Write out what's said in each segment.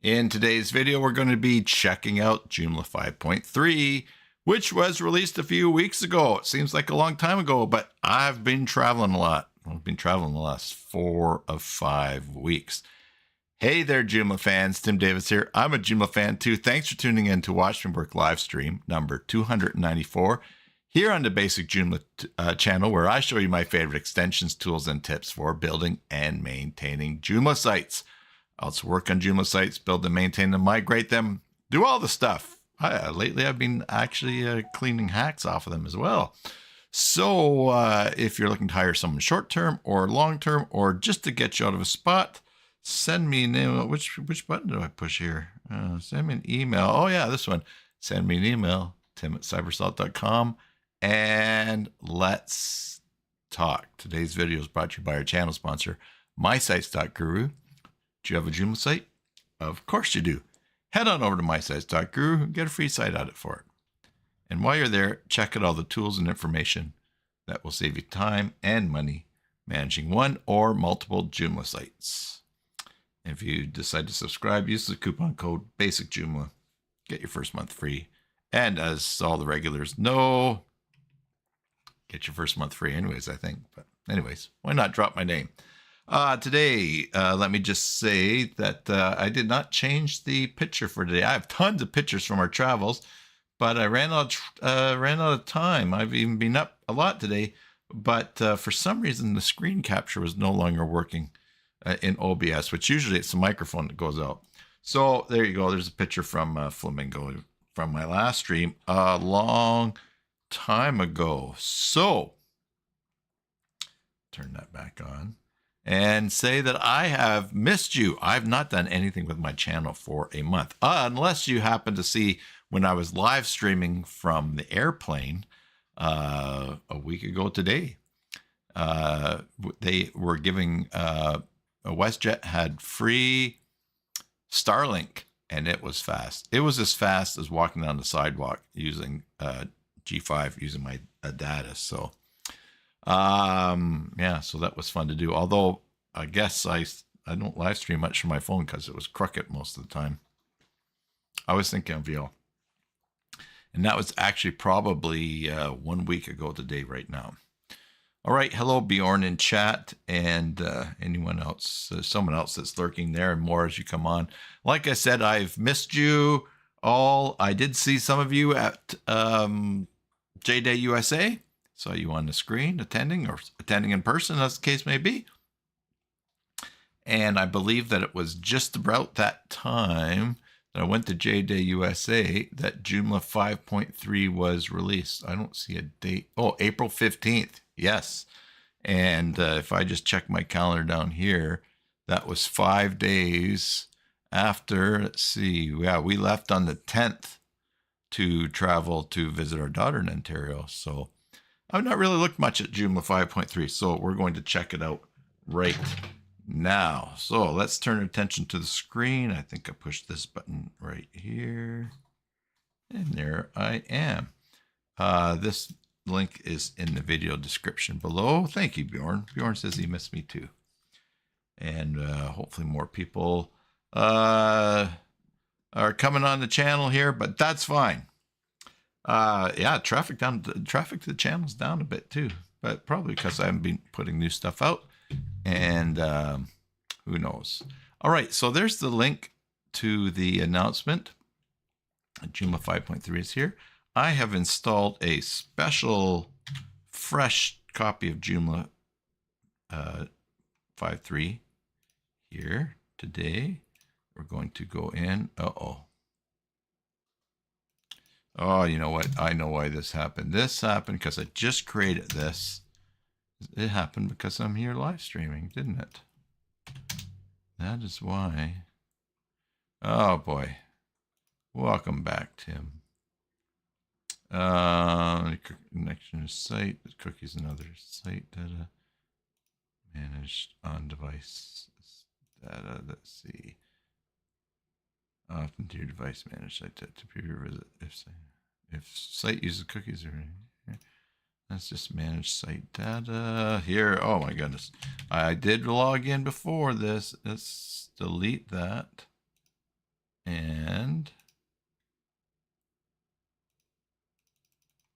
In today's video, we're going to be checking out Joomla 5.3, which was released a few weeks ago. It seems like a long time ago, but I've been traveling a lot. I've been traveling the last 4 of 5 weeks. Hey there, Joomla fans. Tim Davis here. I'm a Joomla fan too. Thanks for tuning in to Watch Me Work live stream number 294 here on the Basic Joomla channel, where I show you my favorite extensions, tools, and tips for building and maintaining Joomla sites. I also work on Joomla sites, build them, maintain them, migrate them, do all the stuff. Lately, I've been actually cleaning hacks off of them as well. So if you're looking to hire someone short-term or long-term, or just to get you out of a spot, send me an email. Which button do I push here? Send me an email. Oh, yeah, this one. Send me an email, tim@cybersalt.com, and let's talk. Today's video is brought to you by our channel sponsor, mysites.guru. Do you have a Joomla site? Of course you do. Head on over to mysites.guru and get a free site audit for it. And while you're there, check out all the tools and information that will save you time and money managing one or multiple Joomla sites. If you decide to subscribe, use the coupon code BASICJoomla. Get your first month free. And as all the regulars know, get your first month free anyways, I think. But anyways, why not drop my name? Today, let me just say that I did not change the picture for today. I have tons of pictures from our travels, but I ran out of time. I've even been up a lot today, but for some reason the screen capture was no longer working in OBS, which usually it's the microphone that goes out. So there you go. There's a picture from Flamingo from my last stream a long time ago. So turn that back on and say that I have missed you. I've not done anything with my channel for a month, unless you happen to see when I was live streaming from the airplane a week ago today. They were giving WestJet had free Starlink, and it was fast. It was as fast as walking down the sidewalk using G5 using my data. So yeah, so that was fun to do. Although I guess I don't live stream much from my phone because it was crooked most of the time. I was thinking of y'all. And that was actually probably 1 week ago today right now. All right, hello Bjorn in chat, and anyone else, someone else that's lurking there, and more as you come on. Like I said, I've missed you all. I did see some of you at J-Day USA. Saw you on the screen attending, or attending in person, as the case may be. And I believe that it was just about that time that I went to J-Day USA that Joomla 5.3 was released. I don't see a date. Oh, April 15th. Yes. And if I just check my calendar down here, that was 5 days after. Let's see. Yeah, we left on the 10th to travel to visit our daughter in Ontario. So I've not really looked much at Joomla 5.3, so we're going to check it out right now. So let's turn our attention to the screen. I think I pushed this button right here. And there I am. This link is in the video description below. Thank you, Bjorn. Bjorn says he missed me too. And hopefully more people are coming on the channel here, but that's fine. Yeah, traffic to the channel's down a bit too, but probably because I haven't been putting new stuff out, and who knows. All right, so there's the link to the announcement. Joomla 5.3 is here. I have installed a special fresh copy of Joomla 5.3 here today. We're going to go in. Oh, you know what? I know why this happened. This happened because I just created this. It happened because I'm here live streaming, didn't it? That is why. Oh, boy. Welcome back, Tim. Connection to site. Cookies and other site data. Managed on device data. Let's see. Often to your device manage site data to preview visit if site uses cookies or anything. Let's just manage site data here. Oh my goodness. I did log in before this. Let's delete that. And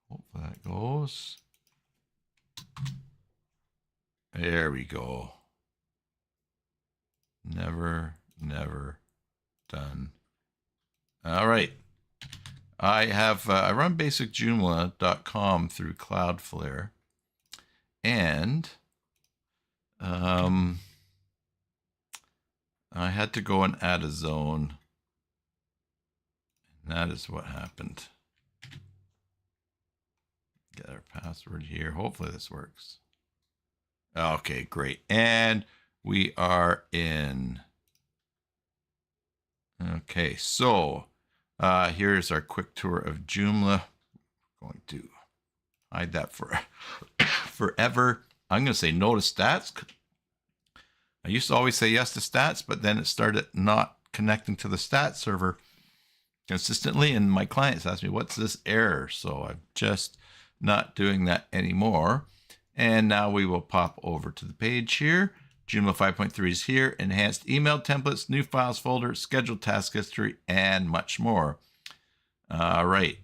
hopefully that goes. There we go. Never done. All right. I have I run basicjoomla.com through Cloudflare, and I had to go and add a zone, and that is what happened. Get our password here. Hopefully this works. Okay, great. And we are in. Okay, so here's our quick tour of Joomla. I'm going to hide that for forever. I'm going to say no to stats. I used to always say yes to stats, but then it started not connecting to the stats server consistently, and my clients asked me, what's this error? So I'm just not doing that anymore. And now we will pop over to the page here. Joomla 5.3 is here. Enhanced email templates, new files folder, scheduled task history, and much more. All right.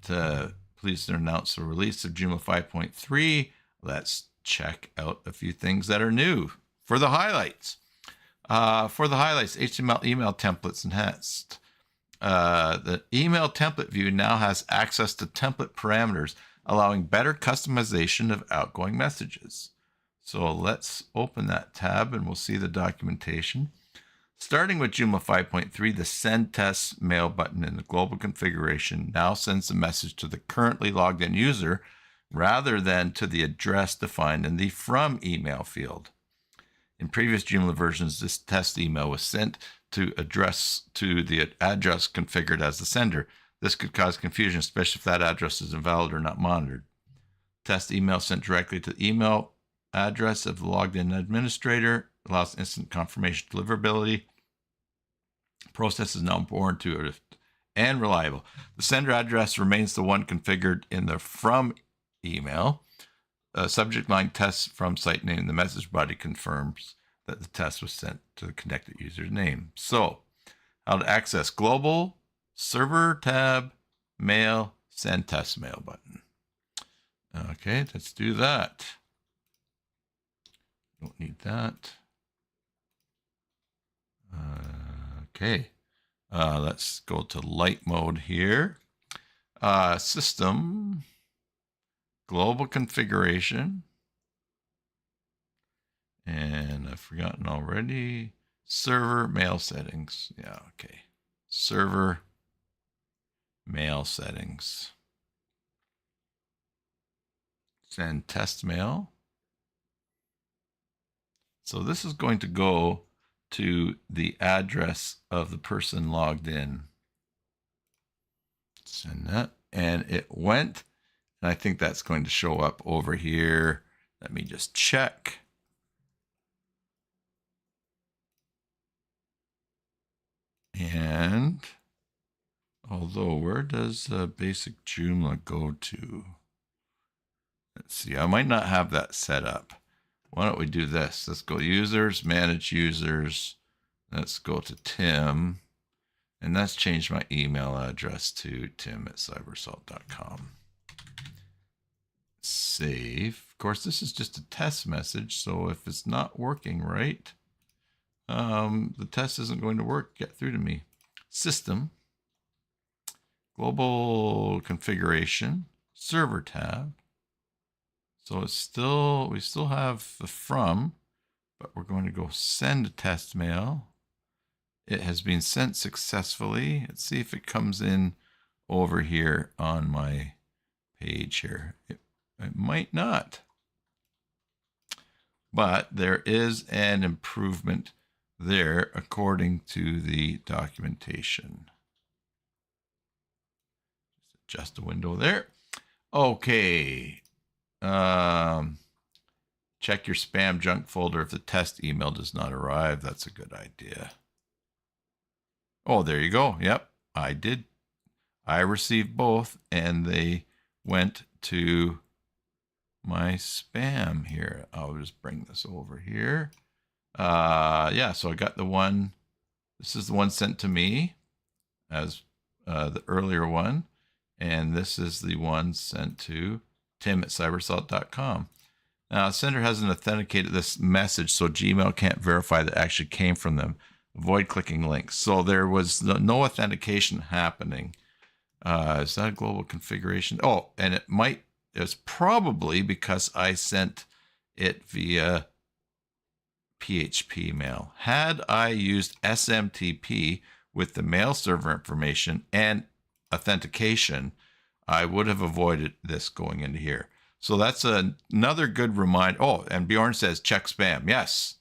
Pleased to announce the release of Joomla 5.3. Let's check out a few things that are new. For the highlights, HTML email templates enhanced. The email template view now has access to template parameters, allowing better customization of outgoing messages. So let's open that tab and we'll see the documentation. Starting with Joomla 5.3, the Send Test Mail button in the global configuration now sends a message to the currently logged in user rather than to the address defined in the From email field. In previous Joomla versions, this test email was sent to the address configured as the sender. This could cause confusion, especially if that address is invalid or not monitored. Test email sent directly to the email address of the logged in administrator allows instant confirmation deliverability. Process is now important to and reliable. The sender address remains the one configured in the From email. Subject line tests from site name. The message body confirms that the test was sent to the connected user's name. So, how to access global, server tab, mail, send test mail button. Okay, let's do that. Don't need that. Okay, let's go to light mode here. System, global configuration. And I've forgotten already. Server mail settings. Yeah, okay. Server mail settings. Send test mail. So this is going to go to the address of the person logged in. Send that. And it went. And I think that's going to show up over here. Let me just check. And although, where does basic Joomla go to? Let's see, I might not have that set up. Why don't we do this? Let's go users, manage users. Let's go to Tim. And let's change my email address to tim@cybersalt.com. Save. Of course, this is just a test message, so if it's not working right, the test isn't going to get through to me. System, global configuration, server tab. So it's we still have the From, but we're going to go send a test mail. It has been sent successfully. Let's see if it comes in over here on my page here. It might not, but there is an improvement there according to the documentation. Just adjust a window there. Okay. Check your spam junk folder if the test email does not arrive. That's a good idea. Oh, there you go. Yep, I did. I received both, and they went to my spam here. I'll just bring this over here. Yeah, so I got the one. This is the one sent to me. as the earlier one. And this is the one sent to tim@cybersalt.com. Now, sender hasn't authenticated this message, so Gmail can't verify that it actually came from them. Avoid clicking links. So there was no authentication happening. Is that a global configuration? Oh, and it's probably because I sent it via PHP mail. Had I used SMTP with the mail server information and authentication, I would have avoided this going into here. So that's another good reminder. Oh, and Bjorn says check spam. Yes.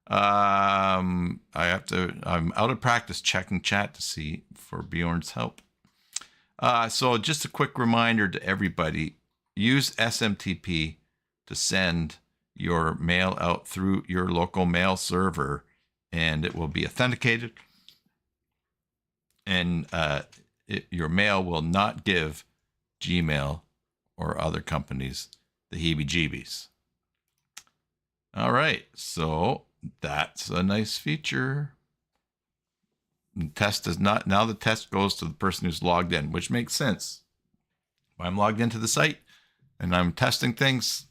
I'm out of practice checking chat to see for Bjorn's help. So just a quick reminder to everybody, use SMTP to send your mail out through your local mail server, and it will be authenticated. And your mail will not give Gmail or other companies the heebie-jeebies. All right, so that's a nice feature. The test does not, now the test goes to the person who's logged in, which makes sense. If I'm logged into the site and I'm testing things,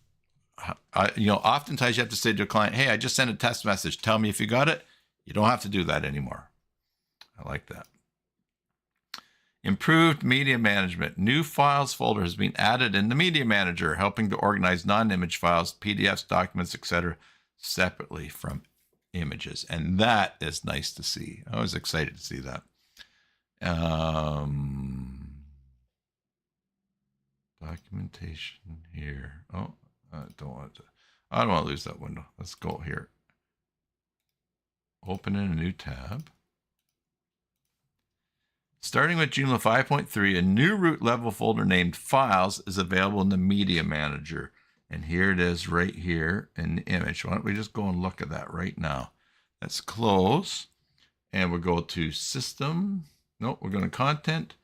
oftentimes you have to say to a client, hey, I just sent a test message. Tell me if you got it. You don't have to do that anymore. I like that. Improved media management. New files folder has been added in the media manager, helping to organize non-image files, PDFs, documents, etc. separately from images. And that is nice to see. I was excited to see that. Documentation here. Oh, I don't want to lose that window. Let's go here. Open in a new tab. Starting with Joomla 5.3, a new root level folder named Files is available in the Media Manager. And here it is right here in the image. Why don't we just go and look at that right now? Let's close. And we'll go to System. Nope, we're going to Content,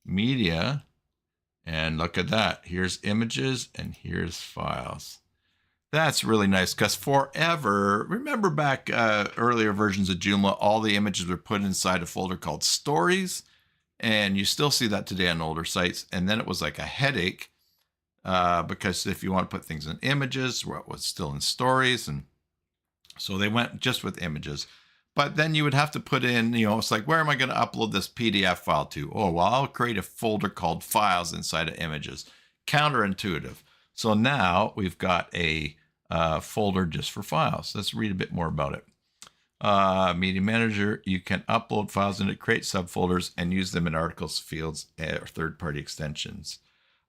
Media. And look at that. Here's images and here's files. That's really nice because forever, remember back earlier versions of Joomla, all the images were put inside a folder called Stories. And you still see that today on older sites. And then it was like a headache because if you want to put things in images, what was still in stories. And so they went just with images. But then you would have to put in, it's like, where am I going to upload this PDF file to? Oh, well, I'll create a folder called Files inside of images. Counterintuitive. So now we've got a folder just for files. Let's read a bit more about it. Media Manager, you can upload files into create subfolders and use them in articles, fields, or third-party extensions.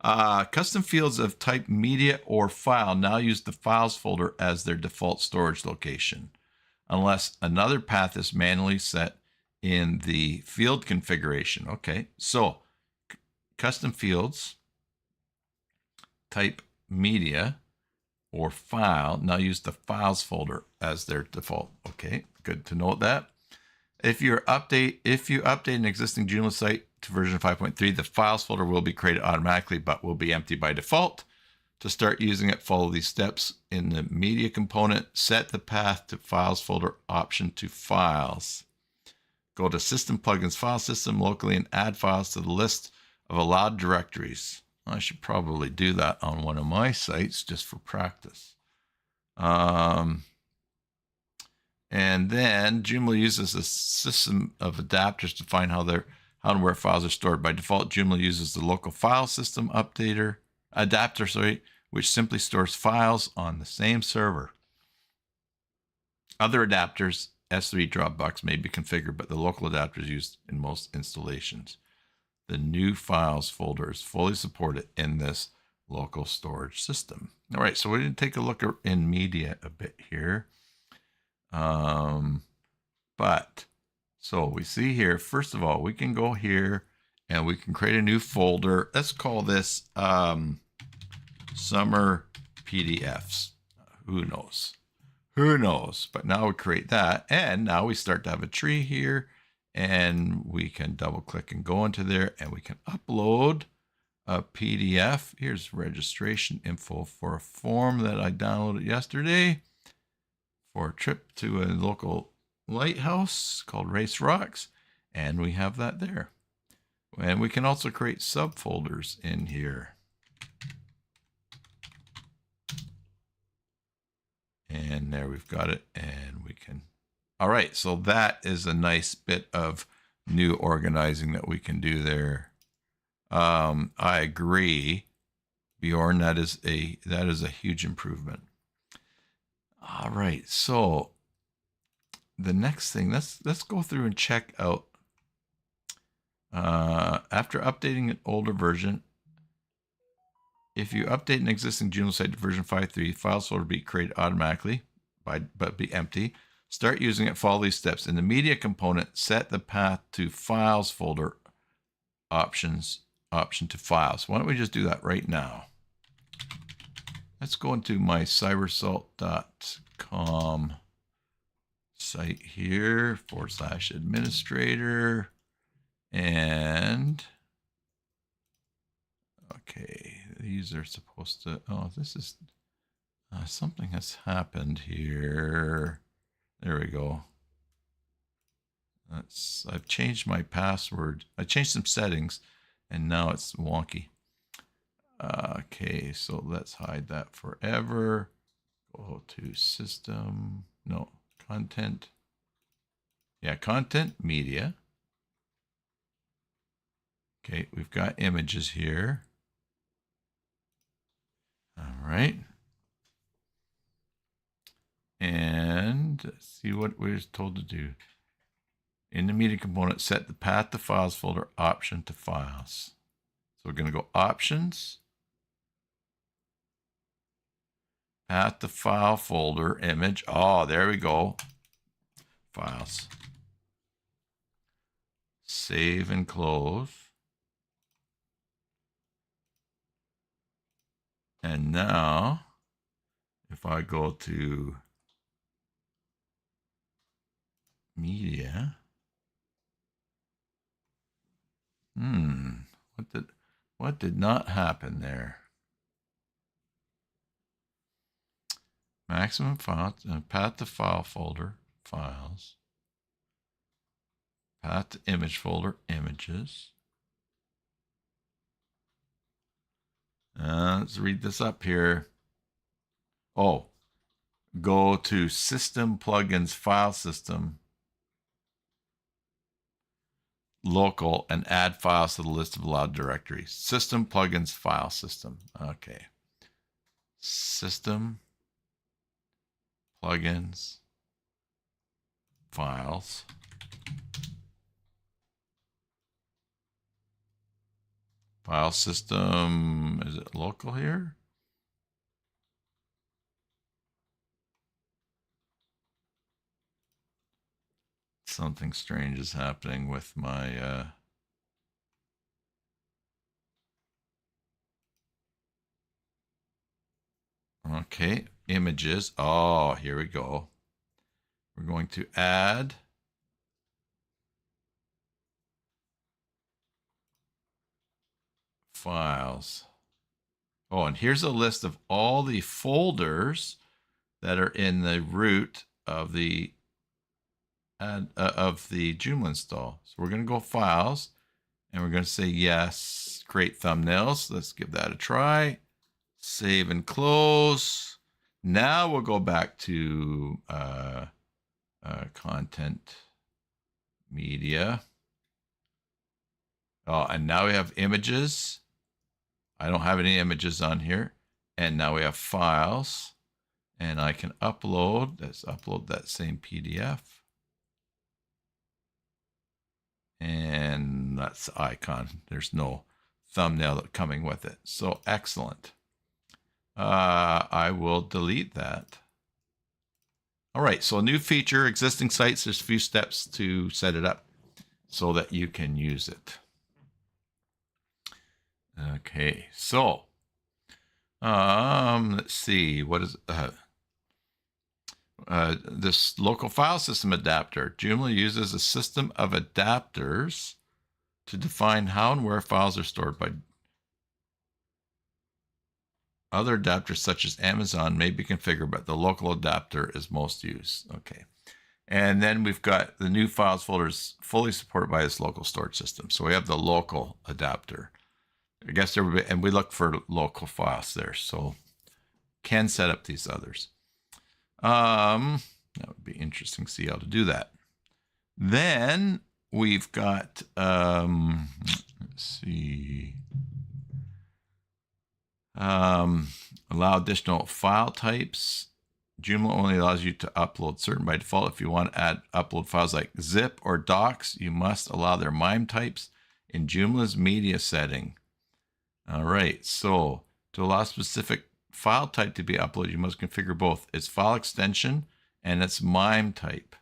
Custom fields of type media or file now use the files folder as their default storage location, unless another path is manually set in the field configuration. Okay, so custom fields, type media or file now use the files folder as their default. Okay, good to note that. If you update an existing Joomla site to version 5.3, the files folder will be created automatically, but will be empty by default. To start using it, follow these steps. In the media component, set the path to files folder option to files. Go to System Plugins File System locally and add files to the list of allowed directories. I should probably do that on one of my sites just for practice. And then Joomla uses a system of adapters to find how and where files are stored. By default, Joomla uses the local file system adapter, which simply stores files on the same server. Other adapters, S3 Dropbox, may be configured, but the local adapter is used in most installations. The new files folder is fully supported in this local storage system. All right, so we're going to take a look in media a bit here. So we see here, first of all, we can go here and we can create a new folder. Let's call this Summer PDFs. Who knows? Who knows? But now we create that. And now we start to have a tree here. And we can double click and go into there and we can upload a PDF. Here's registration info for a form that I downloaded yesterday for a trip to a local lighthouse called Race Rocks. And we have that there. And we can also create subfolders in here. And there we've got it. And we can. All right. So that is a nice bit of new organizing that we can do there. I agree, Bjorn. That is a huge improvement. All right. So the next thing, let's go through and check out. After updating an older version, if you update an existing Joomla site to version 5.3, files folder will be created automatically, but be empty. Start using it. Follow these steps. In the media component, set the path to files folder option to files. Why don't we just do that right now? Let's go into my cybersalt.com site here, /administrator. And okay, these are supposed to, oh, this is something has happened here. There we go. I've changed my password. I changed some settings and now it's wonky. Okay, so let's hide that forever. Go to system, no, content. Yeah, content, media. Okay, we've got images here. All right. And let's see what we're told to do. In the media component, set the path to files folder option to files. So we're going to go options, path to file folder, image. Oh, there we go. Files. Save and close. And now, if I go to media, what did not happen there? Maximum file, path to file folder, files, path to image folder, images. Let's read this up here. Oh, go to system plugins file system, local, and add files to the list of allowed directories. System plugins file system. Okay. System plugins files. File system, is it local here? Something strange is happening with my okay, images. Oh, here we go. We're going to add files. Oh, and here's a list of all the folders that are in the root of the Joomla install. So we're going to go files and we're going to say yes, create thumbnails. Let's give that a try. Save and close. Now we'll go back to content media. Oh, and now we have images. I don't have any images on here. And now we have files. And I can upload. Let's upload that same PDF. And that's the icon. There's no thumbnail coming with it. So excellent. I will delete that. All right, so a new feature, existing sites, there's a few steps to set it up so that you can use it. Okay, so let's see, what is this local file system adapter. Joomla uses a system of adapters to define how and where files are stored. By other adapters such as Amazon may be configured, but the local adapter is most used. Okay. And then we've got the new files folders fully supported by this local storage system. So we have the local adapter. I guess everybody, and we look for local files there. So can set up these others. That would be interesting to see how to do that. Then we've got, let's see, allow additional file types. Joomla only allows you to upload certain by default. If you want to add upload files like zip or docs, you must allow their MIME types in Joomla's media setting. All right, so to allow specific file type to be uploaded, you must configure both its file extension and its MIME type.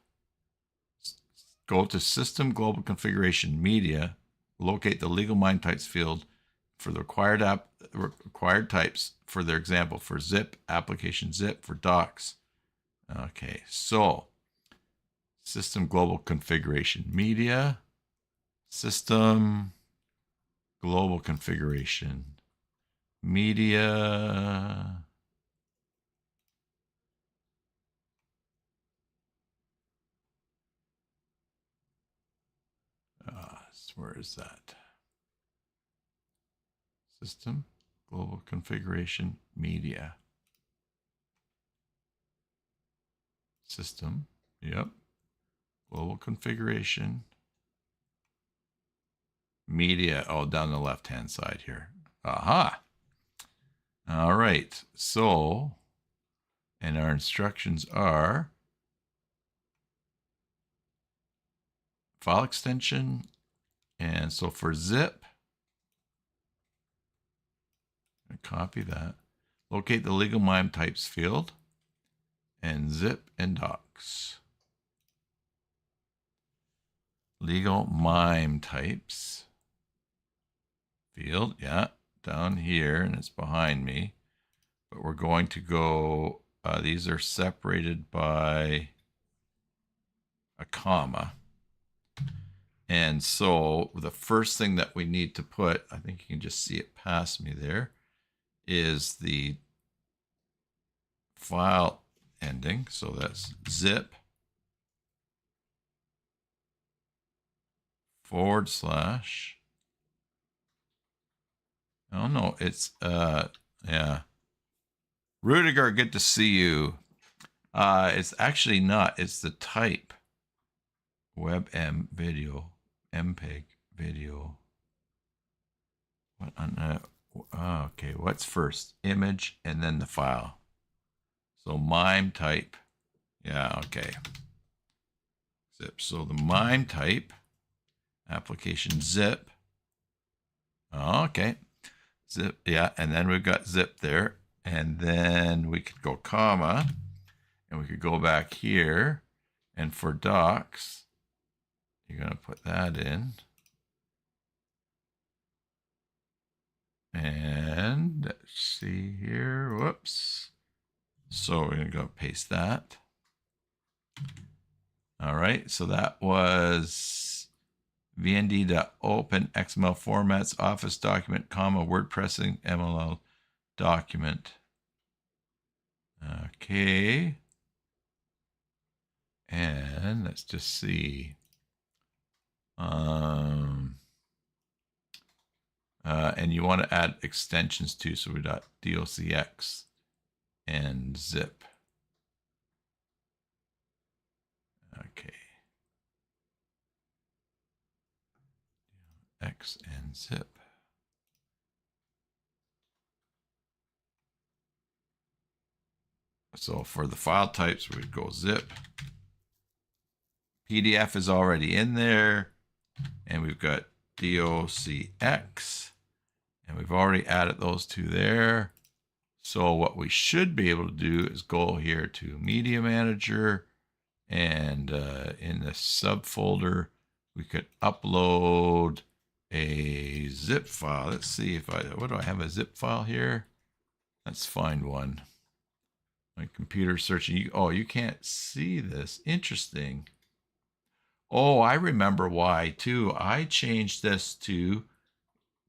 Go to System Global Configuration Media, locate the legal MIME types field for the required types. For their example, for zip, application zip, for docs. Okay, so System Global Configuration Media, System Global Configuration Media. Where is that? System Global Configuration Media. System, yep. Global Configuration Media. Oh, down the left-hand side here. Aha. All right. So, and our instructions are file extension. And so for zip, copy that. Locate the legal MIME types field and zip and docs. Legal MIME types field, yeah, down here, and it's behind me. But we're going to go, these are separated by a comma. And so the first thing that we need to put, I think you can just see it past me there, is the file ending. So that's zip / oh no, it's yeah. Rudiger, good to see you. It's actually not, it's the type. WebM video, MPEG video. What on okay, what's first? Image and then the file. So MIME type. Yeah, okay. Zip. So the MIME type, application zip. Oh, okay. Zip, yeah, and then we've got zip there. And then we could go comma, and we could go back here. And for docs, you're going to put that in. And let's see here. Whoops. So we're going to go paste that. All right. So that was vnd.open XML formats, Office document, comma, WordPressing, MLL document. Okay. And let's just see. And you want to add extensions too. So we got DOCX and zip. Okay. X and zip. So for the file types, we'd go zip. PDF is already in there. And we've got DOCX. And we've already added those two there. So what we should be able to do is go here to Media Manager. And in the subfolder, we could upload a zip file. Let's see if what do I have, a zip file here? Let's find one. My computer searching. Oh, you can't see this. Interesting. Oh, I remember why too. I changed this to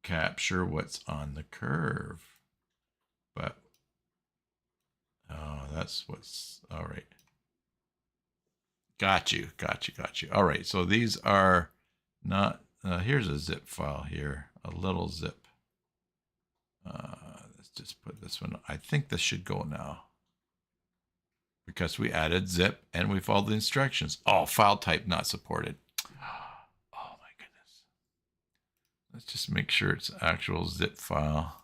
capture what's on the curve. But, oh, that's what's, all right. Got you. All right, so these are not, here's a zip file here, a little zip. Let's just put this one, I think this should go now. Because we added zip and we followed the instructions. Oh, file type not supported. Oh my goodness. Let's just make sure it's actual zip file.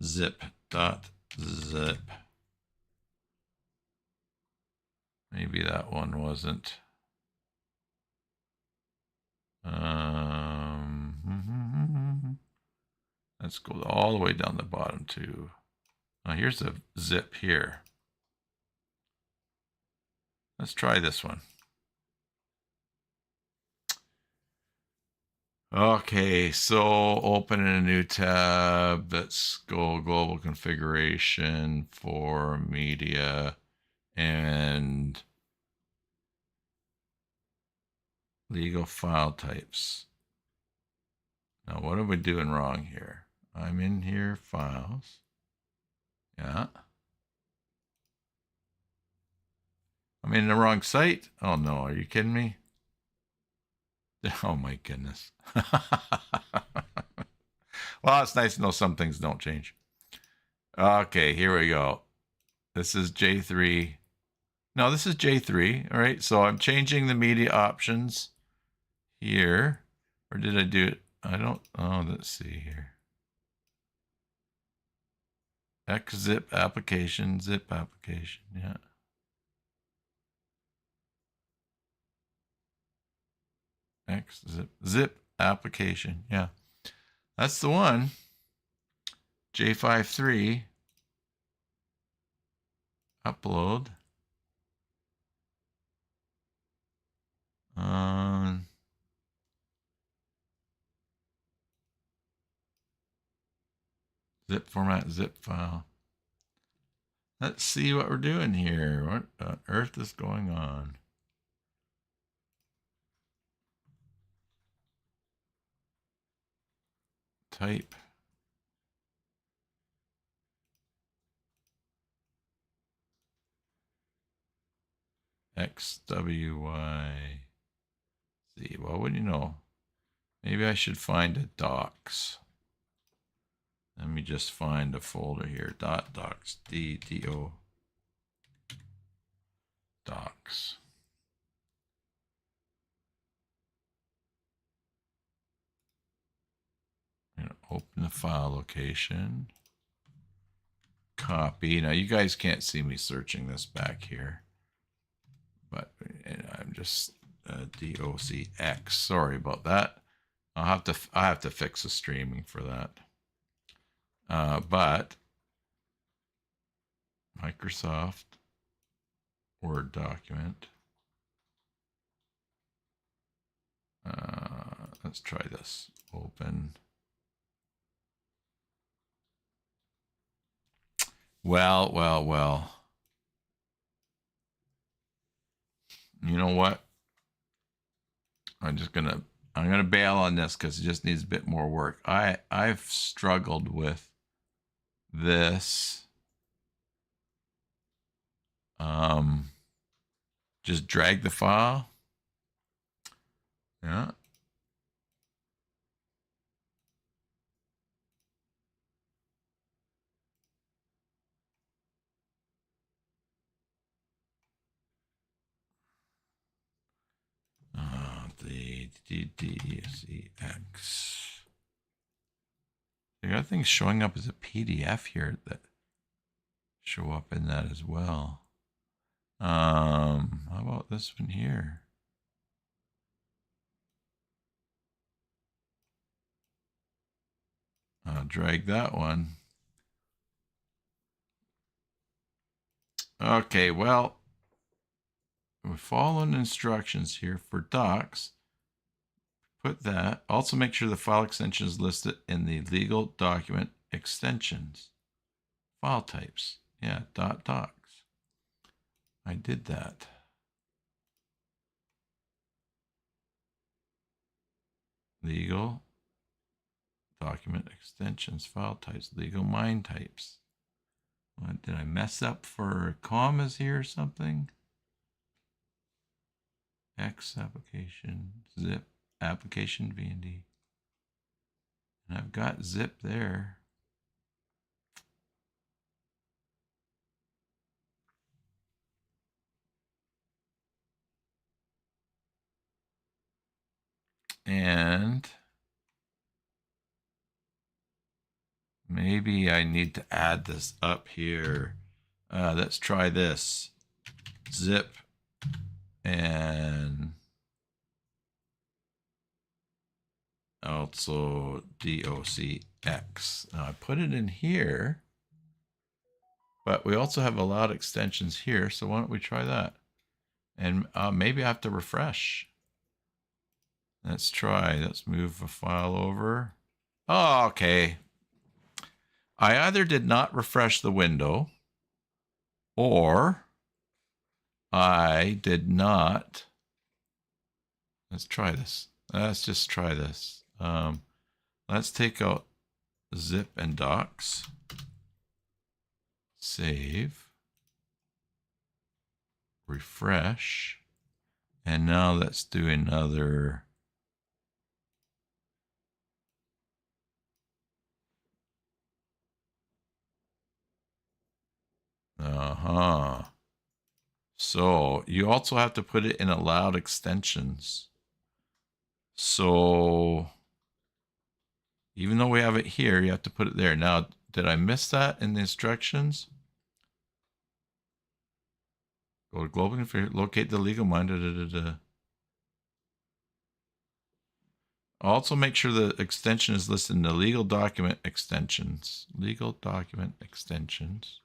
Zip.zip. Maybe that one wasn't. Let's go all the way down the bottom too. Now here's a zip here. Let's try this one. Okay, so open in a new tab. Let's go global configuration for media and legal file types. Now, what are we doing wrong here? I'm in here, files. Yeah. I'm in the wrong site? Oh no, are you kidding me? Oh my goodness. Well, it's nice to know some things don't change. Okay, here we go. This is J3. No, this is J3. All right, so I'm changing the media options here. Or did I do it? I don't, oh, let's see here. Xzip application, zip application, yeah. Xzip, zip application, yeah. That's the one. J5.3. Upload. Zip format, zip file. Let's see what we're doing here. What on earth is going on? Type. XWY. See, well, what do you know? Maybe I should find a docs. Let me just find a folder here. .docs. DDO. Docs. I'm gonna open the file location. Copy. Now you guys can't see me searching this back here, but I'm just DOCX. Sorry about that. I have to fix the streaming for that. But Microsoft Word document. Let's try this. Open. Well. You know what? I'm gonna bail on this because it just needs a bit more work. I've struggled with this. Just drag the file. Yeah. The DOCX. I got things showing up as a PDF here that show up in that as well. How about this one here? I'll drag that one. Okay, well, we're following instructions here for docs. Put that. Also make sure the file extension is listed in the legal document extensions. File types. Yeah, .docs. I did that. Legal document extensions, file types, legal MINE types. What, did I mess up for commas here or something? X application, zip, application VND. And I've got zip there. And maybe I need to add this up here. Let's try this. Zip and also DOCX. Now I put it in here, but we also have a lot of extensions here. So why don't we try that? And maybe I have to refresh. Let's try. Let's move a file over. Oh, okay. I either did not refresh the window or I did not. Let's try this. Let's just try this. Let's take out zip and docs. Save. Refresh. And now let's do another. So you also have to put it in allowed extensions. So even though we have it here, you have to put it there. Now, did I miss that in the instructions? Go to global configure, locate the legal mind. Also make sure the extension is listed in the legal document extensions. Legal document extensions.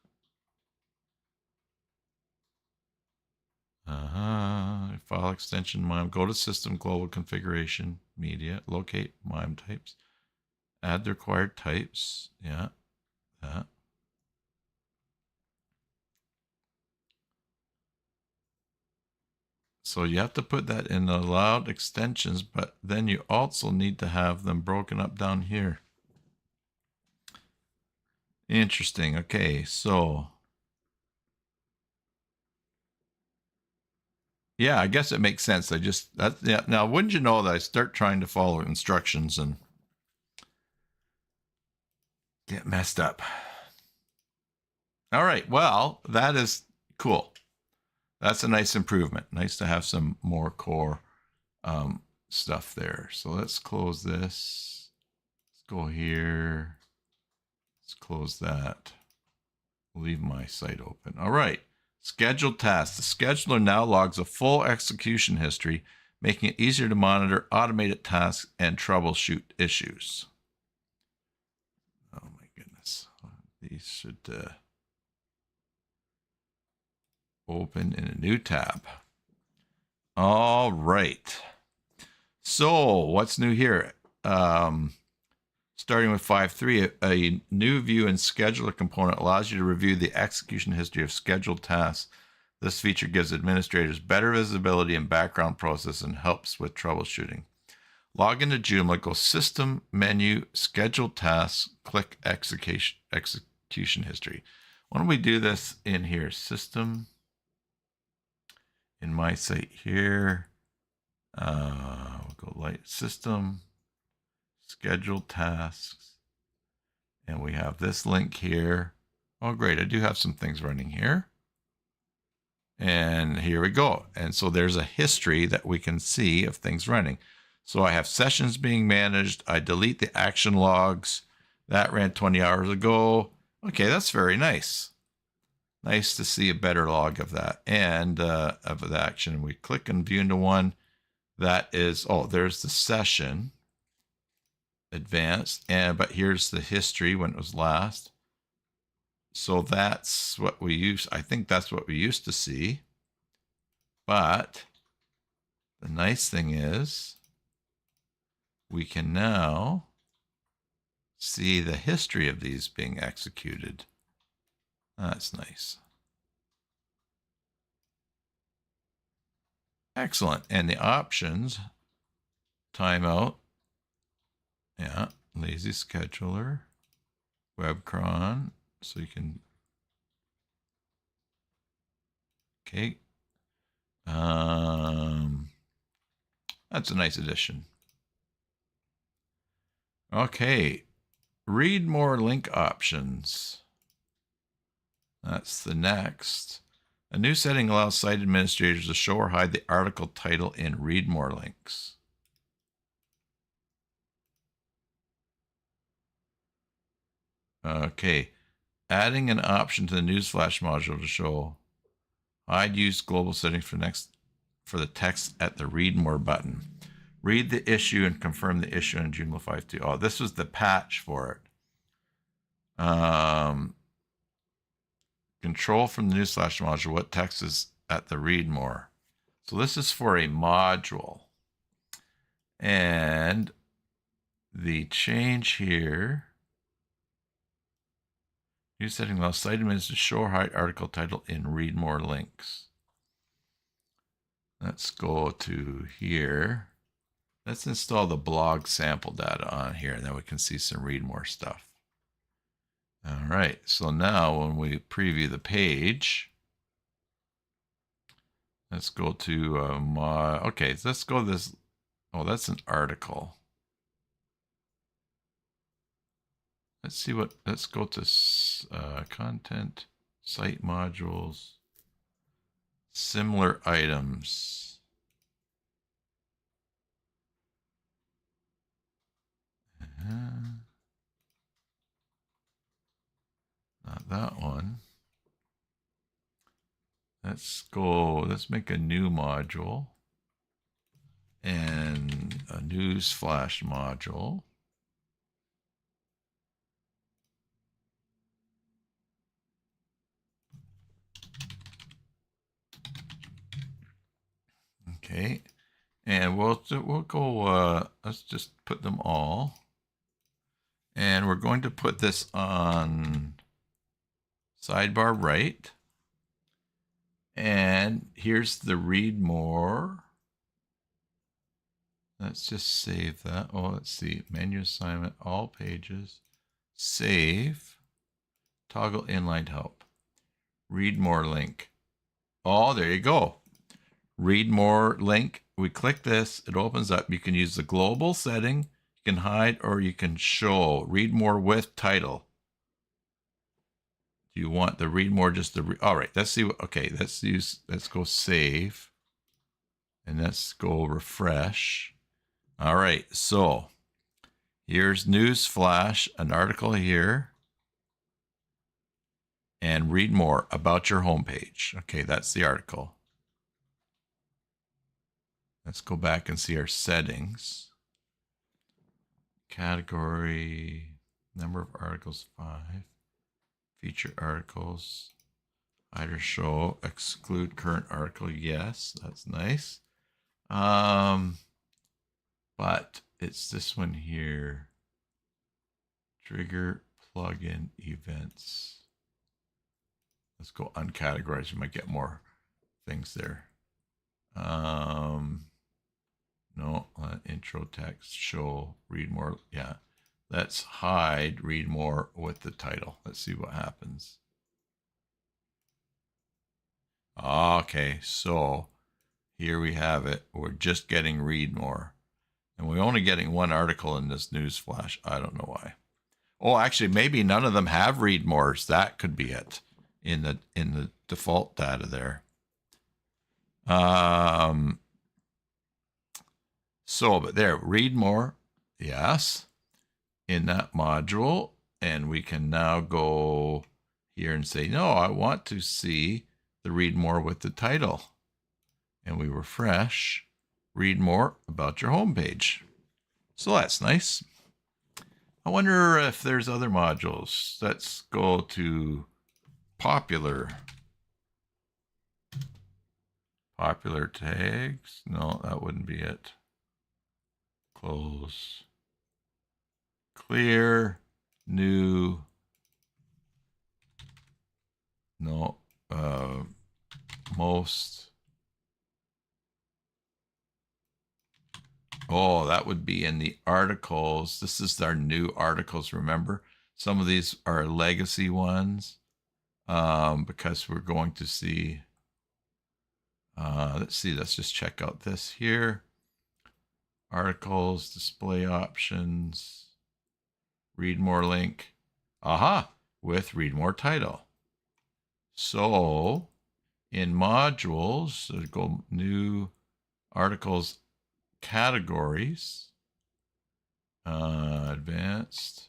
File extension MIME. Go to system global configuration media. Locate MIME types. Add the required types. Yeah, that. So you have to put that in the allowed extensions, but then you also need to have them broken up down here. Interesting. Okay, so yeah, I guess it makes sense. Yeah. Now, wouldn't you know that I start trying to follow instructions and get messed up. All right. Well, that is cool. That's a nice improvement. Nice to have some more core stuff there. So let's close this. Let's go here. Let's close that. Leave my site open. All right. Scheduled tasks. The scheduler now logs a full execution history, making it easier to monitor automated tasks and troubleshoot issues. Oh my goodness. These should open in a new tab. All right. So what's new here? Starting with 5.3, a new view and scheduler component allows you to review the execution history of scheduled tasks. This feature gives administrators better visibility and background process and helps with troubleshooting. Log into Joomla, go System, Menu, Scheduled Tasks, click Execution History. Why don't we do this in here? System, in my site here, we'll go light System, Scheduled Tasks, and we have this link here. Oh, great. I do have some things running here. And here we go. And so there's a history that we can see of things running. So I have sessions being managed. I delete the action logs. That ran 20 hours ago. Okay, that's very nice. Nice to see a better log of that and of the action. We click and view into one. That is, oh, there's the session. Advanced. But here's the history when it was last. So that's what we use. I think that's what we used to see. But the nice thing is we can now see the history of these being executed. That's nice. Excellent. And the options, timeout, yeah, lazy scheduler, web cron, so you can, okay. That's a nice addition. Okay, read more link options. That's the next. A new setting allows site administrators to show or hide the article title in read more links. Okay, adding an option to the newsflash module to show hide use global settings for the text at the read more button. Read the issue and confirm the issue in Joomla 5.3. Oh, this was the patch for it. Control from the newsflash module what text is at the read more. So this is for a module. And the change here, new setting allows site admins to show or hide article title in read more links. Let's go to here. Let's install the blog sample data on here, and then we can see some read more stuff. All right, so now when we preview the page, let's go to okay, let's go to this. Oh, that's an article. Let's see what, let's go to content, site modules, similar items. Not that one. Let's go, let's make a new module and a newsflash module. Okay, and we'll go, let's just put them all. And we're going to put this on sidebar right. And here's the read more. Let's just save that. Oh, let's see. Menu assignment, all pages. Save. Toggle inline help. Read more link. Oh, there you go. Read more link. We click this. It opens up. You can use the global setting. You can hide or you can show. Read more with title. Do you want the read more just the all right, let's see what, okay, let's go save and let's go refresh. All right, so here's newsflash, an article here, and read more about your homepage. Okay, that's the article. Let's go back and see our settings. Category, number of articles 5. Feature articles, hide or show, exclude current article. Yes, that's nice. But it's this one here. Trigger plugin events. Let's go uncategorized. You might get more things there. No, intro text, show, read more. Yeah. Let's hide, read more with the title. Let's see what happens. Okay, so here we have it. We're just getting read more. And we're only getting one article in this news flash. I don't know why. Oh, actually, maybe none of them have read mores. That could be it in the default data there. So, but there, read more. Yes. In that module, and we can now go here and say, no, I want to see the read more with the title. And we refresh, read more about your homepage. So that's nice. I wonder if there's other modules. Let's go to popular. Popular tags. No, that wouldn't be it. Close. Clear, new, no, most. Oh, that would be in the articles. This is our new articles, remember? Some of these are legacy ones because we're going to see, let's see, let's just check out this here. articles, display options, read more link. Aha, with read more title. So in modules, so go new articles, categories, advanced.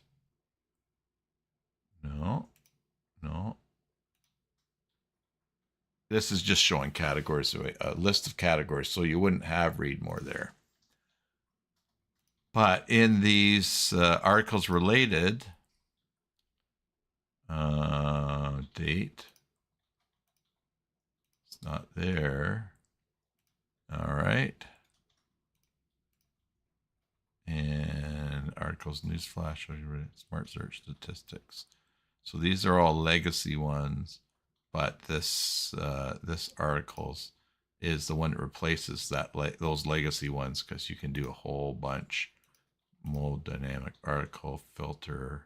No. This is just showing categories, a list of categories, so you wouldn't have read more there. But in these articles related, date, it's not there. All right. And articles, newsflash, smart search, statistics. So these are all legacy ones, but this articles is the one that replaces those legacy ones, because you can do a whole bunch. Mode, dynamic article, filter,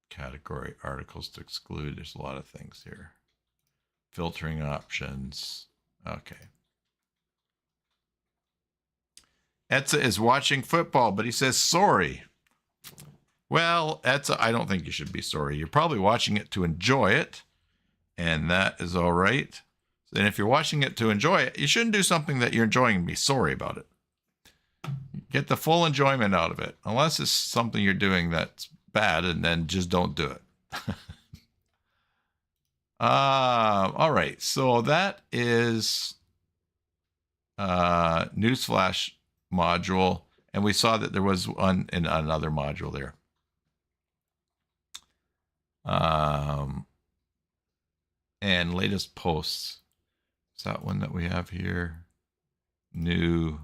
category, articles to exclude. There's a lot of things here. Filtering options. Okay. Etza is watching football, but he says sorry. Well, Etza, I don't think you should be sorry. You're probably watching it to enjoy it, and that is all right. And if you're watching it to enjoy it, you shouldn't do something that you're enjoying and be sorry about it. Get the full enjoyment out of it, unless it's something you're doing that's bad, and then just don't do it. All right, so that is newsflash module, and we saw that there was one in another module there. And latest posts. Is that one that we have here? New.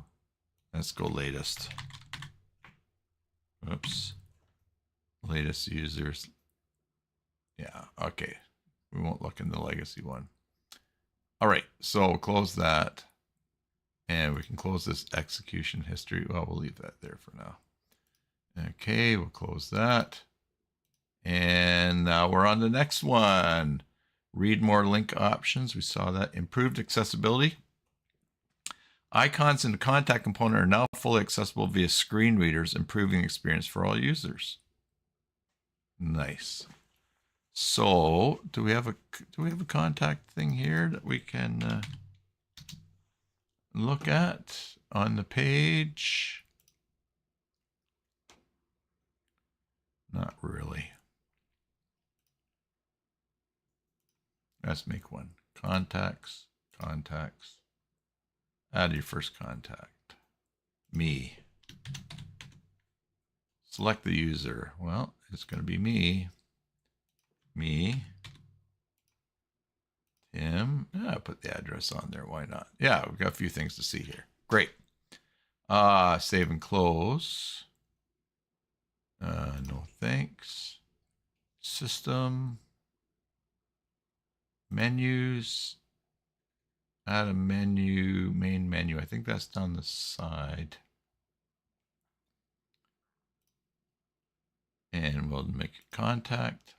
Let's go latest. Oops. Latest users. Yeah, okay. We won't look in the legacy one. All right, so we'll close that. And we can close this execution history. Well, we'll leave that there for now. Okay, we'll close that. And now we're on the next one. Read more link options. We saw that. Improved accessibility. Icons in the contact component are now fully accessible via screen readers, improving the experience for all users. Nice. So, do we have a contact thing here that we can look at on the page? Not really. Let's make one. Contacts. Add your first contact. Me. Select the user. Well, it's going to be me. Tim. Yeah, put the address on there. Why not? Yeah, we've got a few things to see here. Great. Save and close. No thanks. System. Menus. Add a menu, main menu. I think that's down the side. And we'll make a contact.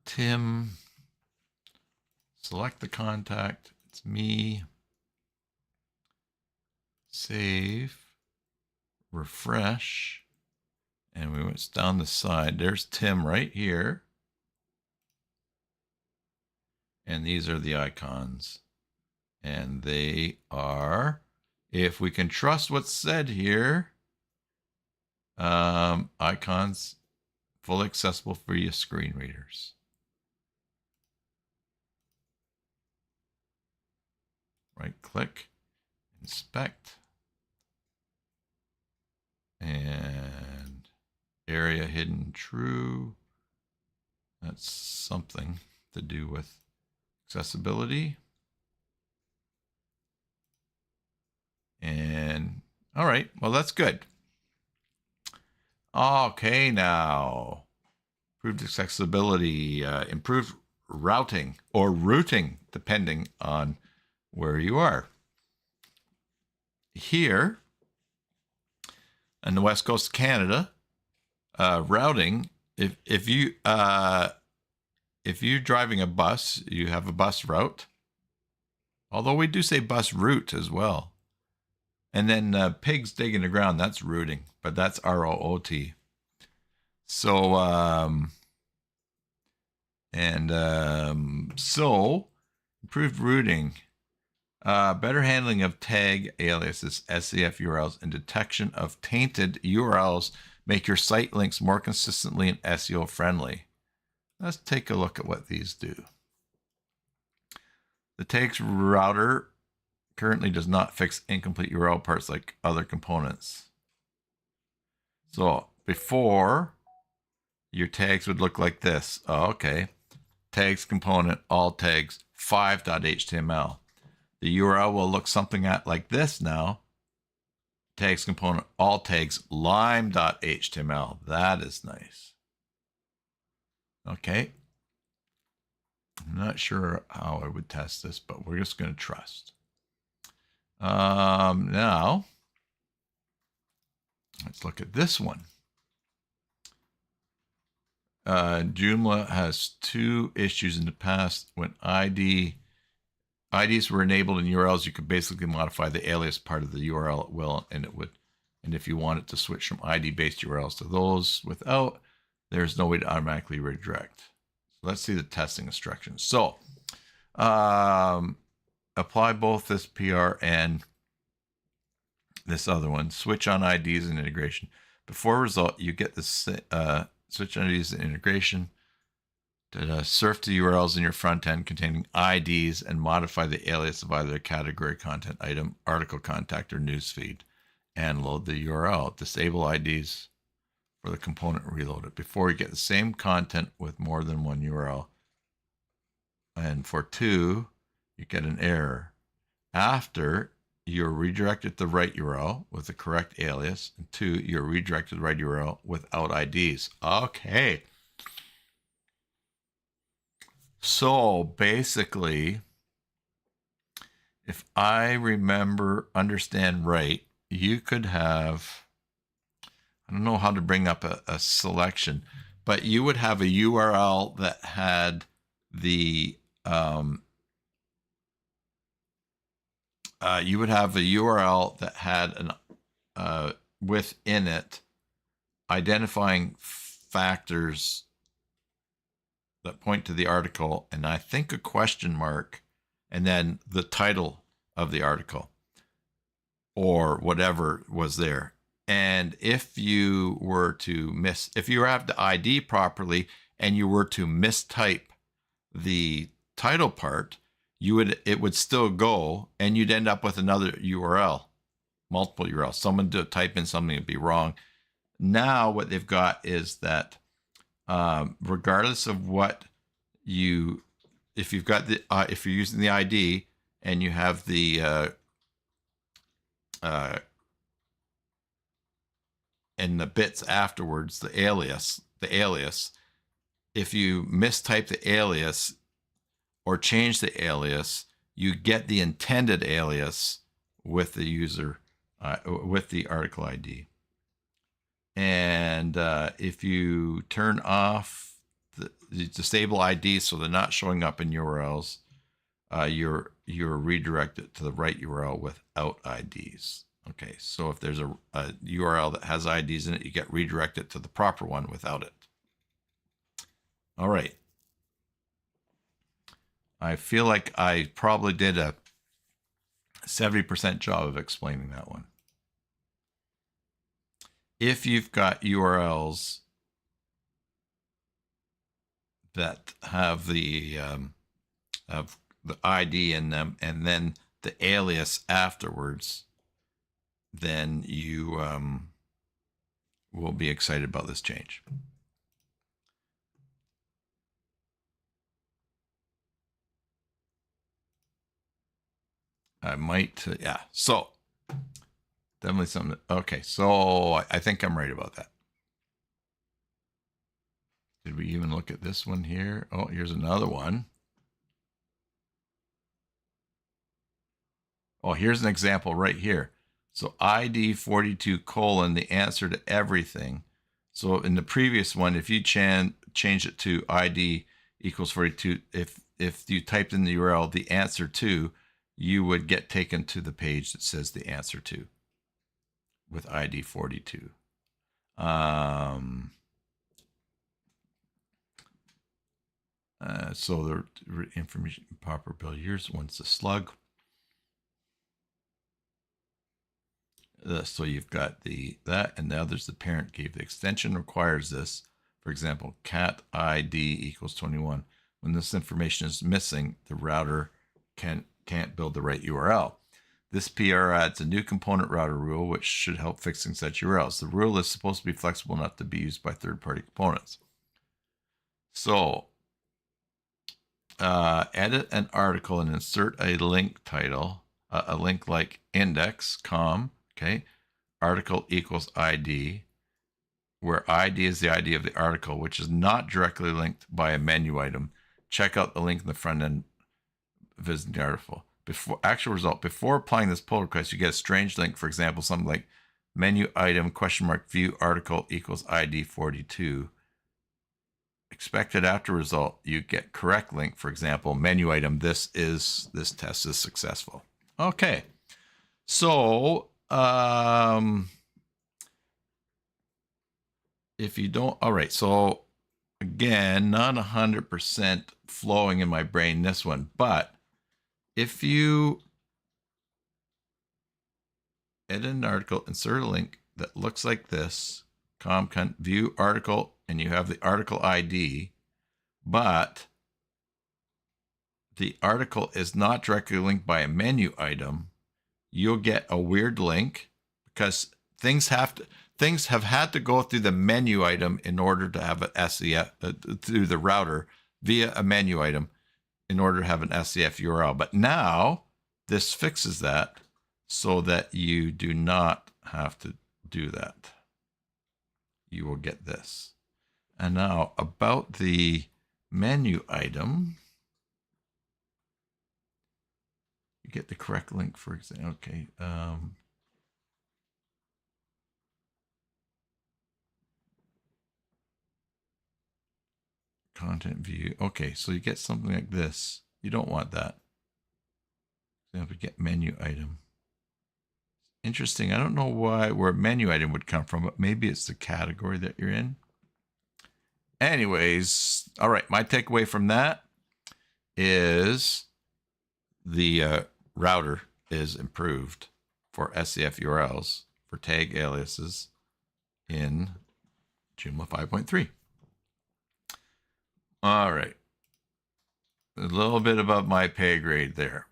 Tim. Select the contact. It's me. Save. Refresh. And we went down the side. There's Tim right here. And these are the icons. And they are, if we can trust what's said here, icons fully accessible for your screen readers. Right click, inspect, and area hidden true. That's something to do with accessibility. And all right, well, that's good. Okay, now improved accessibility, improved routing or routing, depending on where you are. Here on the west coast of Canada, routing, if if you're driving a bus, you have a bus route. Although we do say bus route as well. And then pigs digging the ground, that's routing, but that's ROOT. So, so improved routing, better handling of tag aliases, SCF URLs, and detection of tainted URLs make your site links more consistently and SEO friendly. Let's take a look at what these do. The tags router currently does not fix incomplete URL parts like other components. So before, your tags would look like this. Oh, okay. Tags component, all tags, 5.html. The URL will look something like this now. Tags component, all tags, lime.html. That is nice. Okay. I'm not sure how I would test this, but we're just going to trust. Now, let's look at this one. Joomla has two issues in the past. When IDs were enabled in URLs, you could basically modify the alias part of the URL at will, and it would. And if you wanted to switch from ID-based URLs to those without, there's no way to automatically redirect. So let's see the testing instructions. So apply both this PR and this other one. Switch on IDs and integration. Before result, you get this switch on IDs and integration. Surf to URLs in your front end containing IDs and modify the alias of either a category, content item, article, contact, or newsfeed, and load the URL. Disable IDs for the component, reload it. Before you get the same content with more than one URL. And for two, you get an error. After, you're redirected to the right URL with the correct alias. And two, you're redirected to the right URL without IDs. Okay. So basically, if I understand right, you could have, I don't know how to bring up a selection, but you would have a URL that had the, you would have a URL that had an, within it, identifying factors that point to the article, and I think a question mark, and then the title of the article or whatever was there. And if you were to if you have the ID properly and you were to mistype the title part, it would still go, and you'd end up with another URL, multiple URLs. Someone to type in something would be wrong. Now what they've got is that regardless of what if you've got the, if you're using the ID and you have the, and the bits afterwards, the alias, if you mistype the alias or change the alias, you get the intended alias with the user, with the article ID. And if you turn off the disable IDs so they're not showing up in URLs, you're redirected to the right URL without IDs. Okay, so if there's a URL that has IDs in it, you get redirected to the proper one without it. All right. I feel like I probably did a 70% job of explaining that one. If you've got URLs that have the ID in them and then the alias afterwards, then you will be excited about this change. I might, yeah. So definitely something. Okay, so I think I'm right about that. Did we even look at this one here? Oh, here's another one. Oh, here's an example right here. So ID 42 : the answer to everything. So in the previous one, if you change it to ID equals 42. If you typed in the URL, the answer to, you would get taken to the page that says the answer to with ID 42. So the information interoperability, here's one's the slug. So you've got that, and now there's the parent key. If the extension requires this, for example, cat ID equals 21. When this information is missing, the router can't build the right URL. This PR adds a new component router rule, which should help fixing such URLs. The rule is supposed to be flexible enough to be used by third-party components. So edit an article and insert a link title, a link like index.com, okay, article equals ID, where ID is the ID of the article, which is not directly linked by a menu item. Check out the link in the front end, visit the article. Actual result, before applying this pull request, you get a strange link, for example, something like menu item view article equals ID 42. Expected after result, you get correct link, for example, menu item, this test is successful. Okay, so if you don't, all right, so again, not 100% flowing in my brain, this one, but if you edit an article, insert a link that looks like this, view article, and you have the article ID, but the article is not directly linked by a menu item, you'll get a weird link because things have had to go through the menu item in order to have an SCF, through the router via a menu item in order to have an SCF URL. But now this fixes that so that you do not have to do that. You will get this. And now about the menu item, you get the correct link, for example. Okay. Content view. Okay, so you get something like this. You don't want that. So you have to get menu item. Interesting. I don't know where menu item would come from, but maybe it's the category that you're in. Anyways, all right. My takeaway from that is the router is improved for SCF URLs for tag aliases in Joomla 5.3. All right. A little bit above my pay grade there.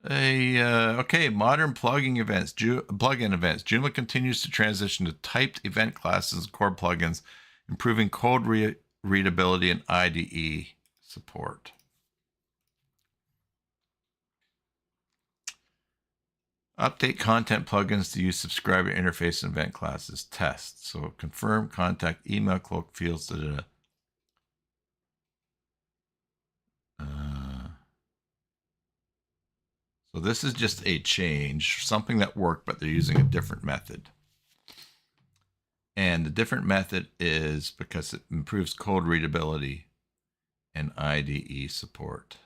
Okay, modern plugin events. Joomla continues to transition to typed event classes and core plugins, improving code readability and IDE support. Update content plugins to use subscriber interface and event classes. Test. So confirm, contact, email, cloak fields. So this is just a change, something that worked, but they're using a different method. And the different method is because it improves code readability and IDE support.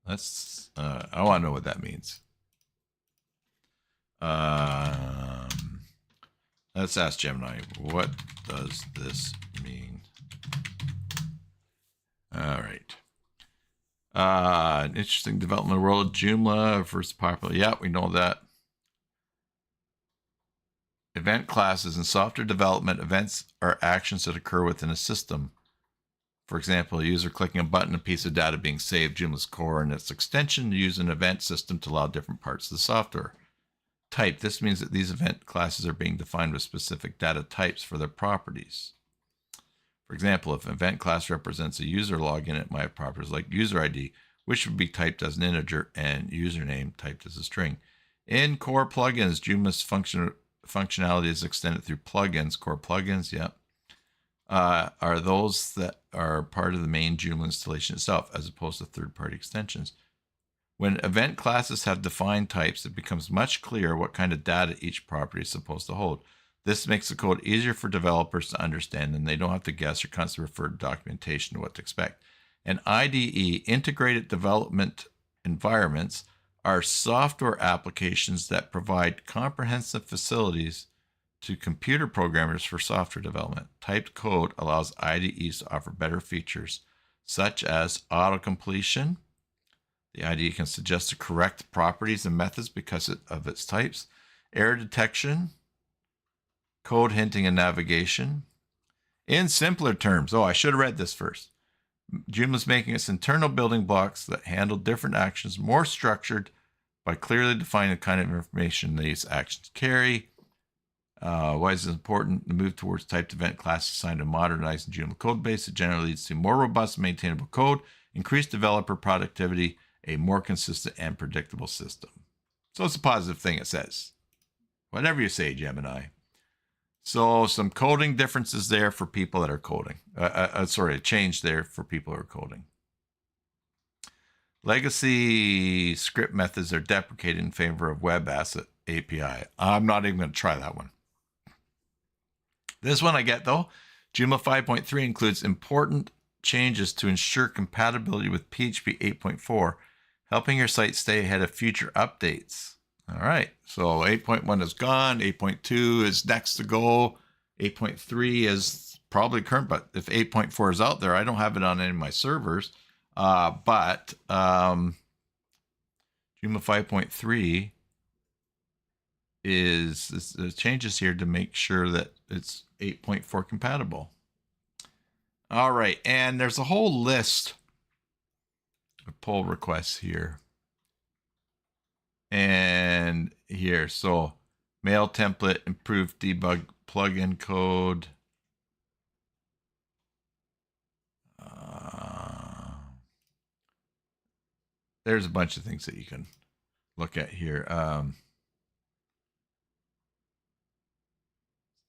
Let's, I want to know what that means. Let's ask Gemini, what does this mean? All right. An interesting development world. Joomla first popular. Yeah, we know that. Event classes in software development. Events are actions that occur within a system. For example, a user clicking a button, a piece of data being saved. Joomla's core and its extension use an event system to allow different parts of the software. Type. This means that these event classes are being defined with specific data types for their properties. For example, if an event class represents a user login, it might have properties like user ID, which would be typed as an integer, and username typed as a string. In core plugins, Joomla's functionality is extended through plugins. Core plugins, yeah, are those that are part of the main Joomla installation itself, as opposed to third-party extensions. When event classes have defined types, it becomes much clearer what kind of data each property is supposed to hold. This makes the code easier for developers to understand, and they don't have to guess or constantly refer to documentation to what to expect. And IDE, integrated development environments, are software applications that provide comprehensive facilities to computer programmers for software development. Typed code allows IDEs to offer better features, such as auto-completion. The IDE can suggest the correct properties and methods because of its types. Error detection, code hinting and navigation. In simpler terms, I should have read this first. Joomla is making its internal building blocks that handle different actions more structured by clearly defining the kind of information these actions carry. Why is it important to move towards typed event classes assigned to modernizing Joomla code base? It generally leads to more robust, maintainable code, increased developer productivity, a more consistent and predictable system. So it's a positive thing, it says. Whatever you say, Gemini. So some coding differences there for people that are coding. A change there for people who are coding. Legacy script methods are deprecated in favor of Web Asset API. I'm not even going to try that one. This one I get, though. Joomla 5.3 includes important changes to ensure compatibility with PHP 8.4, helping your site stay ahead of future updates. All right, so 8.1 is gone. 8.2 is next to go. 8.3 is probably current, but if 8.4 is out there, I don't have it on any of my servers. But Joomla 5.3 is the changes here to make sure that it's 8.4 compatible. All right, and there's a whole list of pull requests here. And here, so mail template, improved debug plugin code. There's a bunch of things that you can look at here.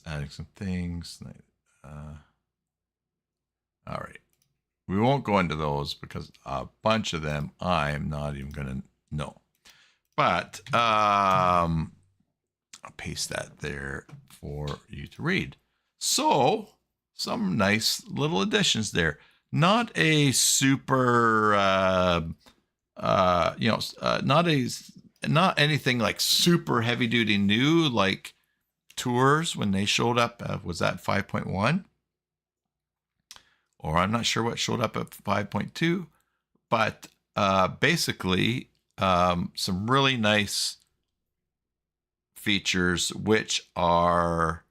Adding some things. All right. We won't go into those because a bunch of them I'm not even going to know. But I'll paste that there for you to read. So some nice little additions there. Not a super, not anything like super heavy duty new like tours when they showed up. Was that 5.1? Or I'm not sure what showed up at 5.2, but basically some really nice features, which are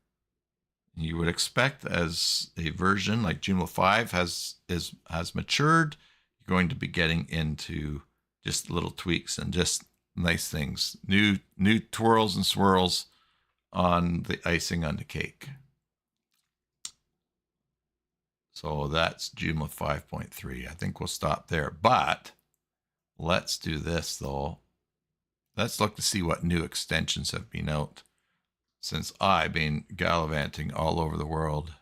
you would expect as a version like Joomla 5 has matured. You're going to be getting into just little tweaks and just nice things, new twirls and swirls on the icing on the cake. So that's Joomla 5.3. I think we'll stop there. But let's do this, though. Let's look to see what new extensions have been out since I've been gallivanting all over the world.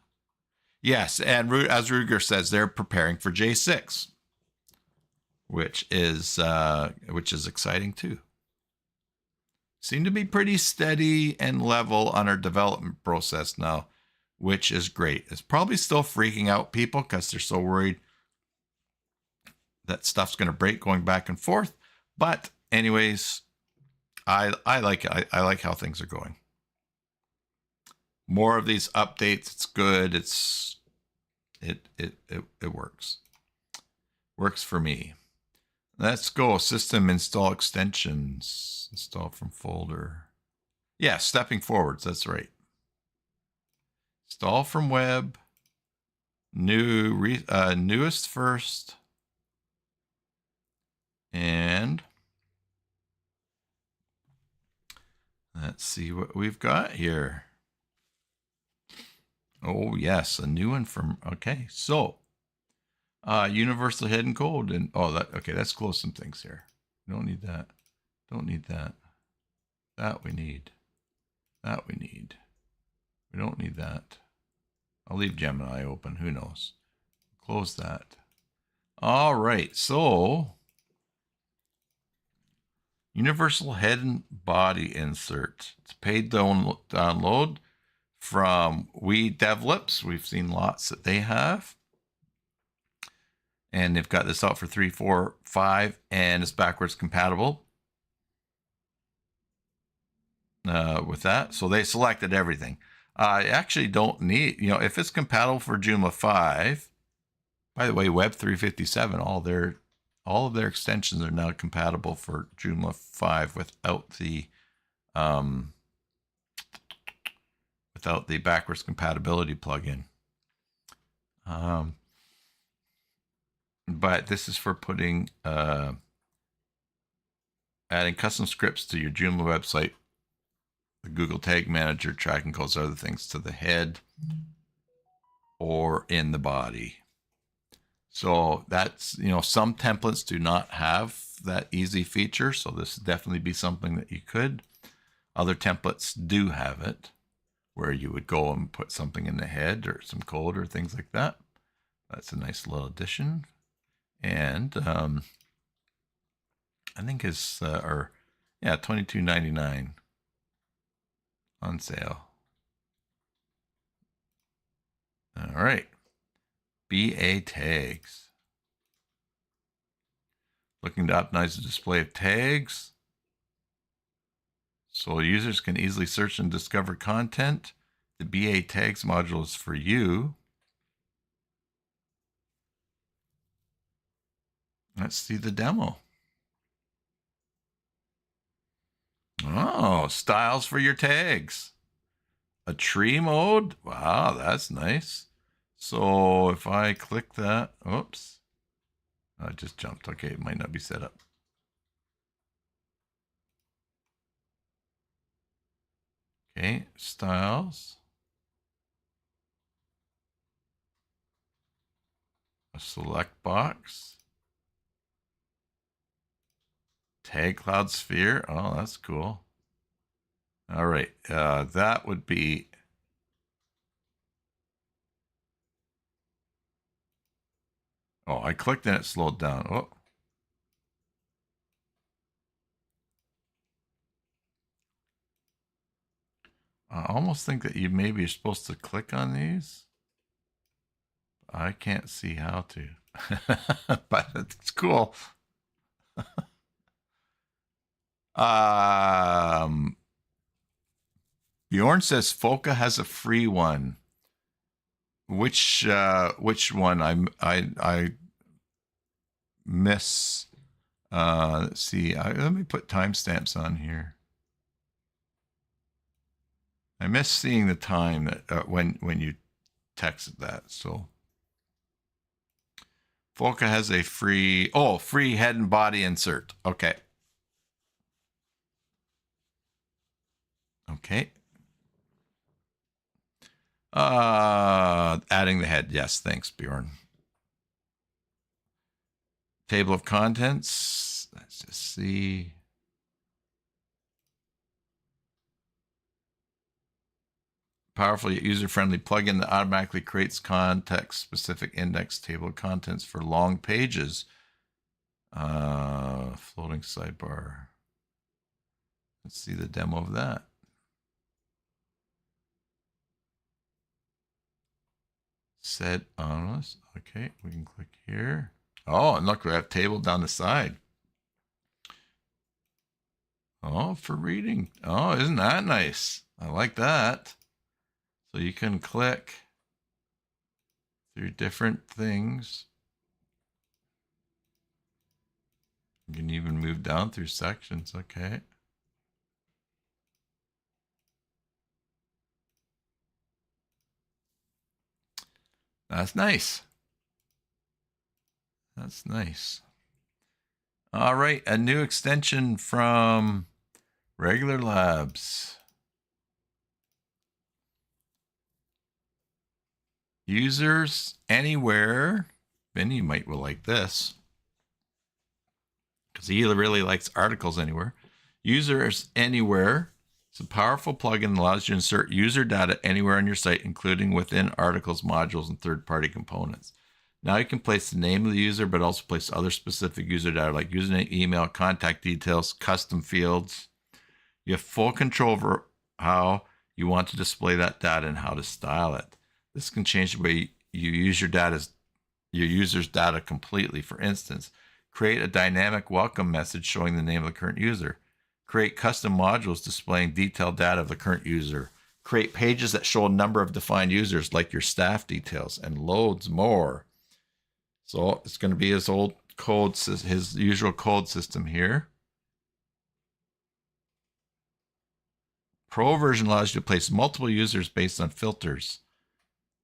Yes, and as Ruger says, they're preparing for J6, which is exciting too. Seem to be pretty steady and level on our development process now, which is great. It's probably still freaking out people because they're so worried that stuff's going to break going back and forth. But anyways, I like it. I like how things are going. More of these updates. It's good. It works. Works for me. Let's go. System install extensions. Install from folder. Yeah, stepping forwards. That's right. Install from web. Newest first. And let's see what we've got here. Oh, yes, a new one from, okay, so universal hidden code. And okay, let's close some things here. Don't need that. Don't need that. That we need. That we need. We don't need that. I'll leave Gemini open. Who knows? Close that. All right, so universal head and body insert. It's paid download. from We Devlips. We've seen lots that they have. And they've got this out for 3, 4, 5, and it's backwards compatible with that. So they selected everything. I actually don't need, if it's compatible for Joomla 5, by the way, Web 357, all of their extensions are now compatible for Joomla 5 without the backwards compatibility plugin. But this is for putting adding custom scripts to your Joomla website, the Google Tag Manager, tracking codes, other things to the head or in the body. So that's, some templates do not have that easy feature. So this would definitely be something that you could. Other templates do have it, where you would go and put something in the head or some code or things like that. That's a nice little addition. And I think it's $22.99 on sale. All right. BA tags. Looking to optimize the display of tags so users can easily search and discover content. The BA tags module is for you. Let's see the demo. Oh, styles for your tags. A tree mode. Wow, that's nice. So if I click that, oops, I just jumped. Okay, it might not be set up. Okay, styles. A select box. Tag cloud sphere. Oh, that's cool. All right, that would be. Oh, I clicked and it slowed down. Oh. I almost think that maybe you're supposed to click on these. I can't see how to, but it's cool. Bjorn says Foca has a free one. Which one? I miss. Let's see. Let me put timestamps on here. I miss seeing the time that when you texted that. So Foca has a free head and body insert. Okay. Okay. Adding the head. Yes, thanks, Bjorn. Table of contents. Let's just see. Powerful yet user-friendly plugin that automatically creates context-specific index table of contents for long pages. Floating sidebar. Let's see the demo of that. Set honest. Okay, we can click here. Oh, and look, we have table down the side. Oh, for reading. Oh, isn't that nice? I like that. So you can click through different things. You can even move down through sections. Okay. That's nice. That's nice. All right, a new extension from Regular Labs. Users anywhere. Vinny might will like this because he really likes articles anywhere. Users anywhere. It's a powerful plugin that allows you to insert user data anywhere on your site, including within articles, modules, and third-party components. Now you can place the name of the user, but also place other specific user data like username, email, contact details, custom fields. You have full control over how You want to display that data and how to style it. This can change the way you use your user's data completely. For instance, create a dynamic welcome message showing the name of the current user. Create custom modules displaying detailed data of the current user. Create pages that show a number of defined users like your staff details, and loads more. So it's going to be his old code, his usual code system here. Pro version allows you to place multiple users based on filters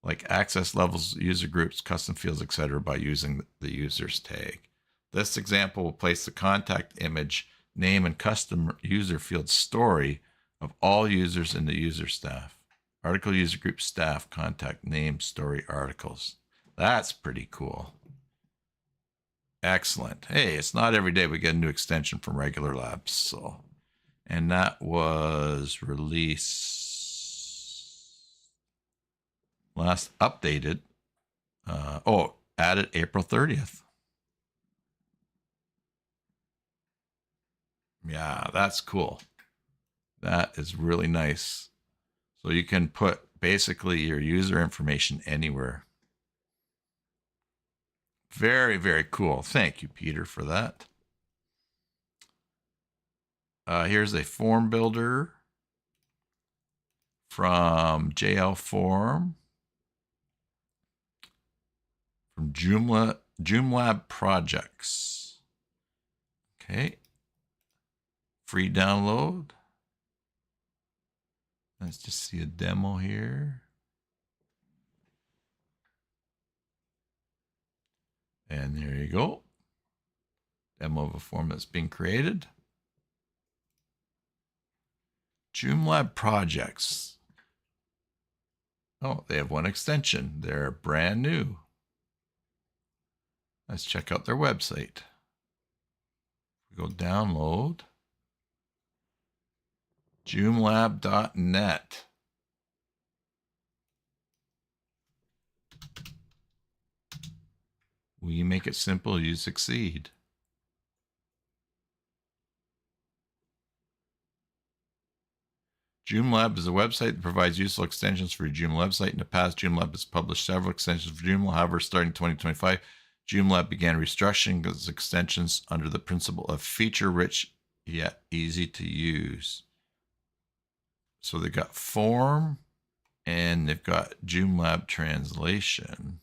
like access levels, user groups, custom fields, etc. by using the users tag. This example will place the contact image, name, and custom user field story of all users in the user staff. Article, user group, staff, contact, name, story, articles. That's pretty cool. Excellent. Hey, it's not every day we get a new extension from Regular Labs. So, and that was released last updated. Added April 30th. Yeah, that's cool. That is really nice. So you can put basically your user information anywhere. Very, very cool. Thank you, Peter, for that. Here's a form builder from JL Form from Joomla projects. Okay. Free download. Let's just see a demo here. And there you go. Demo of a form that's being created. Joomla projects. Oh, they have one extension. They're brand new. Let's check out their website. We go download. Joomlab.net. We make it simple, you succeed. Joomla is a website that provides useful extensions for your Joomla website. In the past, Joomla has published several extensions for Joomla. However, starting in 2025, Joomla began restructuring its extensions under the principle of feature-rich yet easy to use. So they've got form and they've got Joomla translation.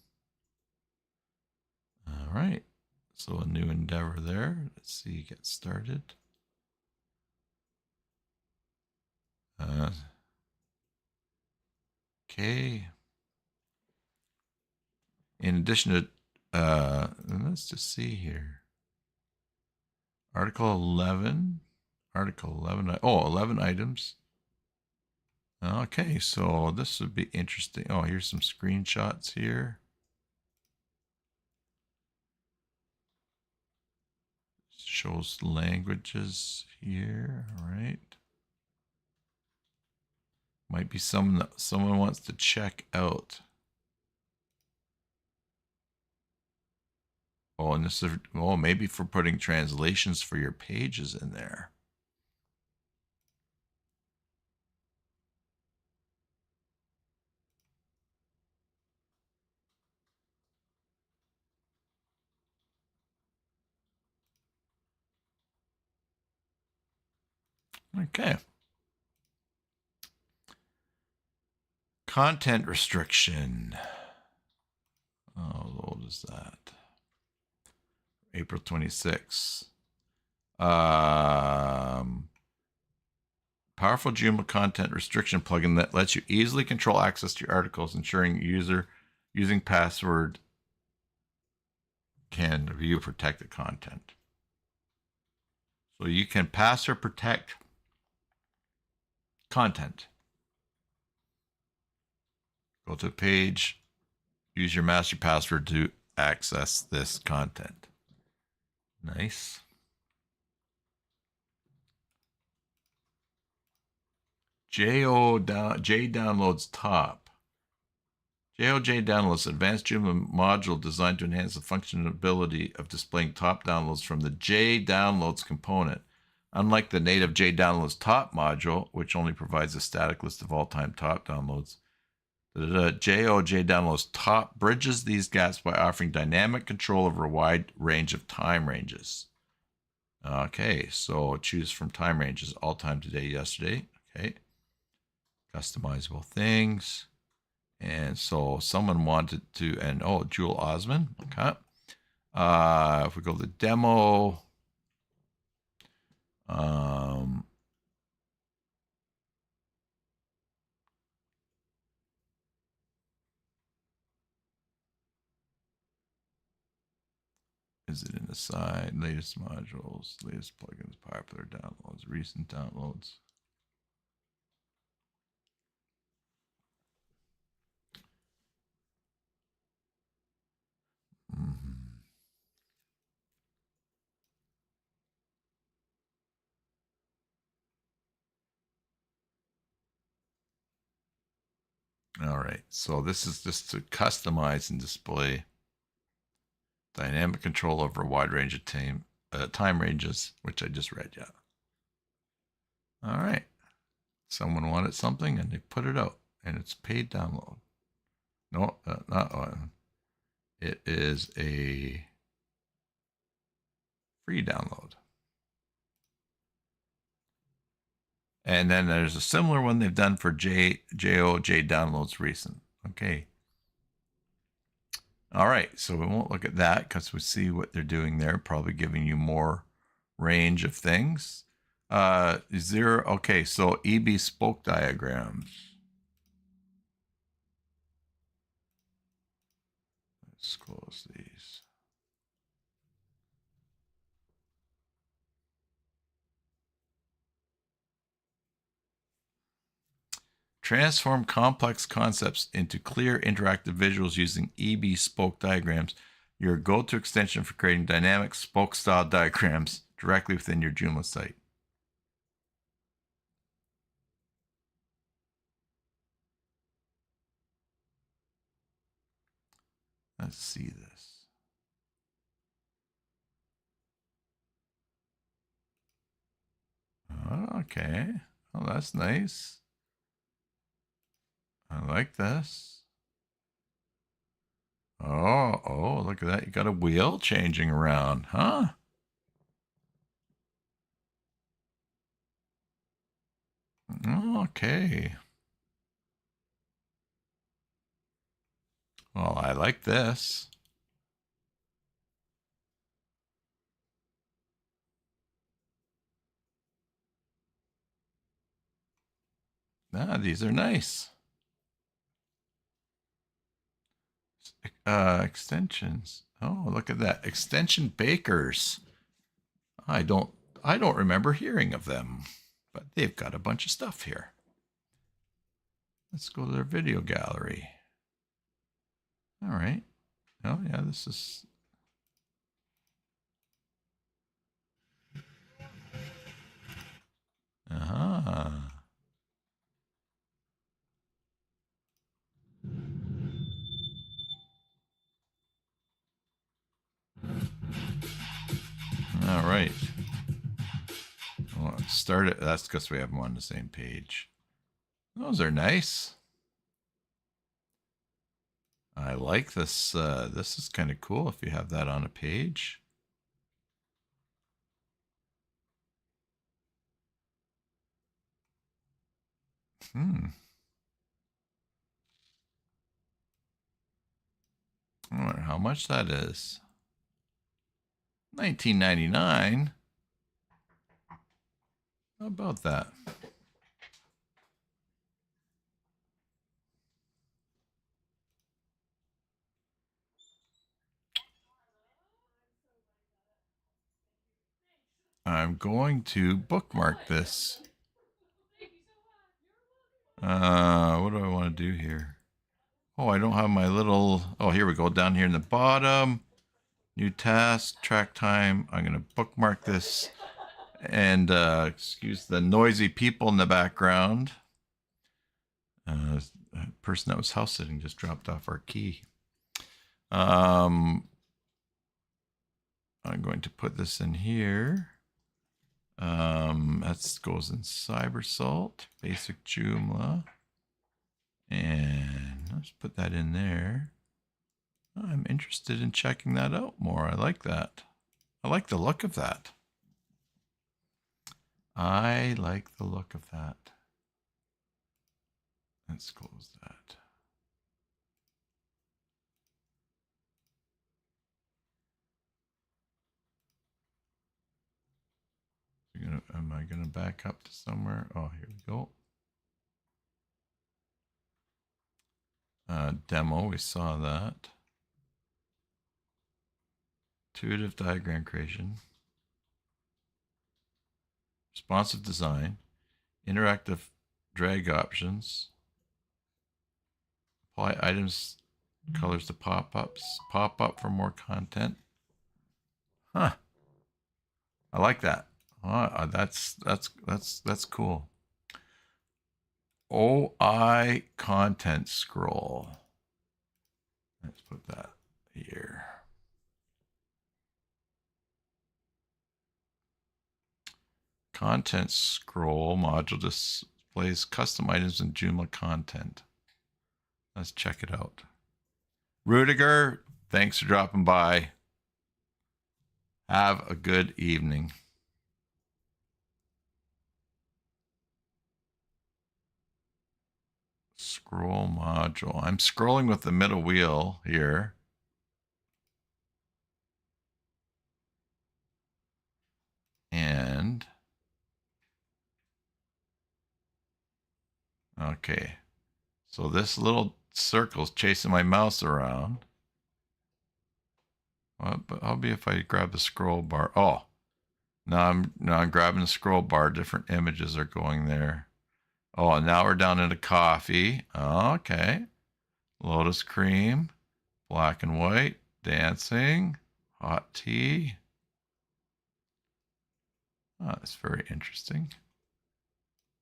All right. So a new endeavor there. Let's see, get started. Okay. In addition to, let's just see here. Article 11. 11 items. Okay, so this would be interesting. Oh, here's some screenshots here. Shows languages here. All right. Might be something that someone wants to check out. Oh, and this is, maybe for putting translations for your pages in there. Okay. Content restriction. How old is that? April 26. Powerful Joomla content restriction plugin that lets you easily control access to your articles, ensuring using password can view protected content. So you can password protect content. Go to a page, use your master password to access this content. Nice. Downloads top. JOJ downloads advanced Joomla module designed to enhance the functionality of displaying top downloads from the J downloads component. Unlike the native JDownloads top module, which only provides a static list of all-time top downloads, the JDownloads top bridges these gaps by offering dynamic control over a wide range of time ranges. Okay, so choose from time ranges, all time, today, yesterday. Okay, customizable things. And so someone wanted to, and oh, Jewel Osman. Okay. If we go to demo, is it in the side? Latest modules, latest plugins, popular downloads, recent downloads. All right, so this is just to customize and display dynamic control over a wide range of time ranges, which I just read. Yeah. All right. Someone wanted something and they put it out, and it's paid download. No, not one. It is a free download. And then there's a similar one they've done for JDownloads recent. Okay. All right, so we won't look at that because we see what they're doing there, probably giving you more range of things. Is there, okay, so EB spoke diagrams. Let's close these. Transform complex concepts into clear interactive visuals using EB spoke diagrams, your go-to extension for creating dynamic spoke-style diagrams directly within your Joomla site. Let's see this. Oh, okay. Oh, that's nice. I like this. Oh, look at that. You got a wheel changing around, huh? Okay. Well, I like this. These are nice. Extensions. Oh, look at that. Extension bakers. I don't remember hearing of them, but they've got a bunch of stuff here. Let's go to their video gallery. All right. Oh, yeah, this is... Uh-huh. All right. Well, start it. That's because we have them on the same page. Those are nice. I like this. This is kind of cool if you have that on a page. I wonder how much that is. $19.99. How about that? I'm going to bookmark this. What do I want to do here? Oh, I don't have my little... Oh, here we go. Down here in the bottom. New task, track time. I'm going to bookmark this. And excuse the noisy people in the background. A person that was house sitting just dropped off our key. I'm going to put this in here. That goes in CyberSalt, basic Joomla. And let's put that in there. I'm interested in checking that out more. I like that. I like the look of that. I like the look of that. Let's close that. Am I going to back up to somewhere? Oh, here we go. Demo, we saw that. Intuitive diagram creation. Responsive design. Interactive drag options. Apply items colors to pop-ups. Pop up for more content. Huh. I like that. Oh, that's cool. OI content scroll. Let's put that here. Content scroll module displays custom items in Joomla content. Let's check it out. Rudiger, thanks for dropping by. Have a good evening. Scroll module. I'm scrolling with the middle wheel here. And okay. So this little circle's chasing my mouse around. But I'll be if I grab the scroll bar. Oh, now I'm grabbing the scroll bar. Different images are going there. Oh, and now we're down into coffee. Okay. Lotus cream, black and white, dancing, hot tea. Oh, that's very interesting.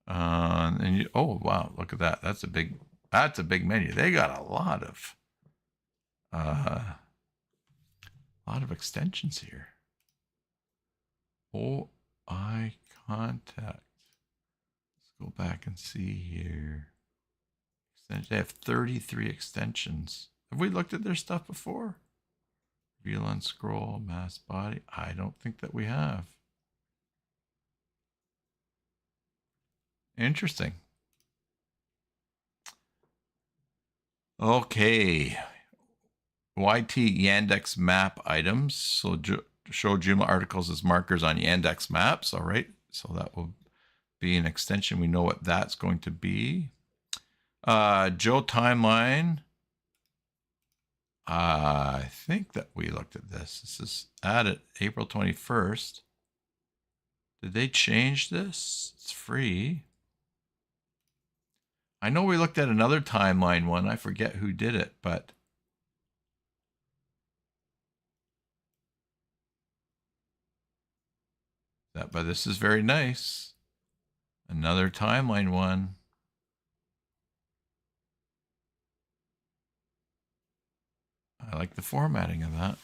And you, oh wow, look at that. That's a big menu. They got a lot of extensions here. OI contact. Let's go back and see here. They have 33 extensions. Have we looked at their stuff before? Reveal on scroll, mass body. I don't think that we have. Interesting. Okay. YT Yandex map items. So show Joomla articles as markers on Yandex maps. All right. So that will be an extension. We know what that's going to be. Joe timeline. I think that we looked at this. This is added April 21st. Did they change this? It's free. I know we looked at another timeline one. I forget who did it, but this is very nice. Another timeline one. I like the formatting of that.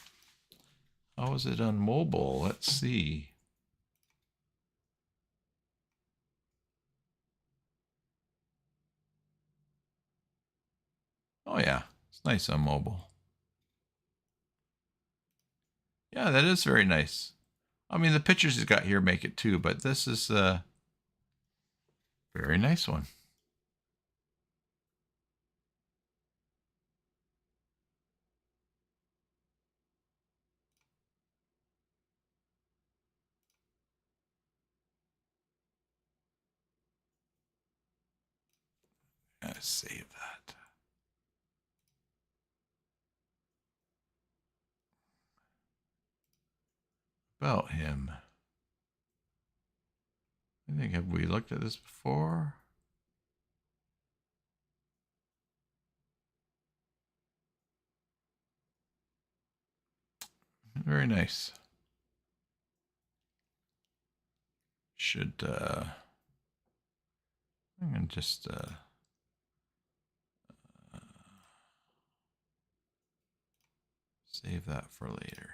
How is it on mobile? Let's see. Oh yeah, it's nice on mobile. Yeah, that is very nice. I mean, the pictures he's got here make it too, but this is a very nice one. Gotta save that. About him. I think, have we looked at this before? Very nice. Should I'm gonna just save that for later.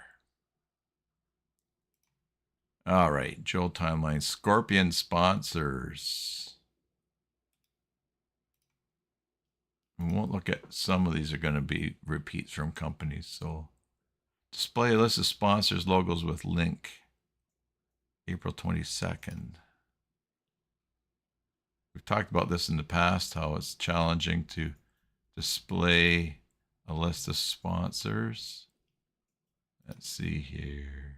All right, Joel timeline, Scorpion sponsors. We won't look at, some of these are going to be repeats from companies. So display a list of sponsors logos with link. April 22nd. We've talked about this in the past, how it's challenging to display a list of sponsors. Let's see here.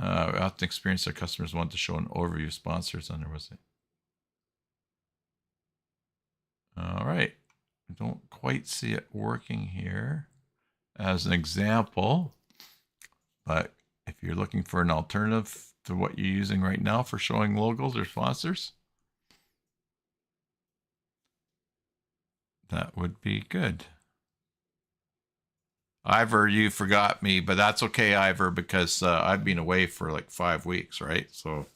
We often experience our customers want to show an overview of sponsors on their website. All right. I don't quite see it working here as an example, but if you're looking for an alternative to what you're using right now for showing logos or sponsors, that would be good. Ivor, you forgot me, but that's okay, Ivor, because I've been away for like 5 weeks, right? So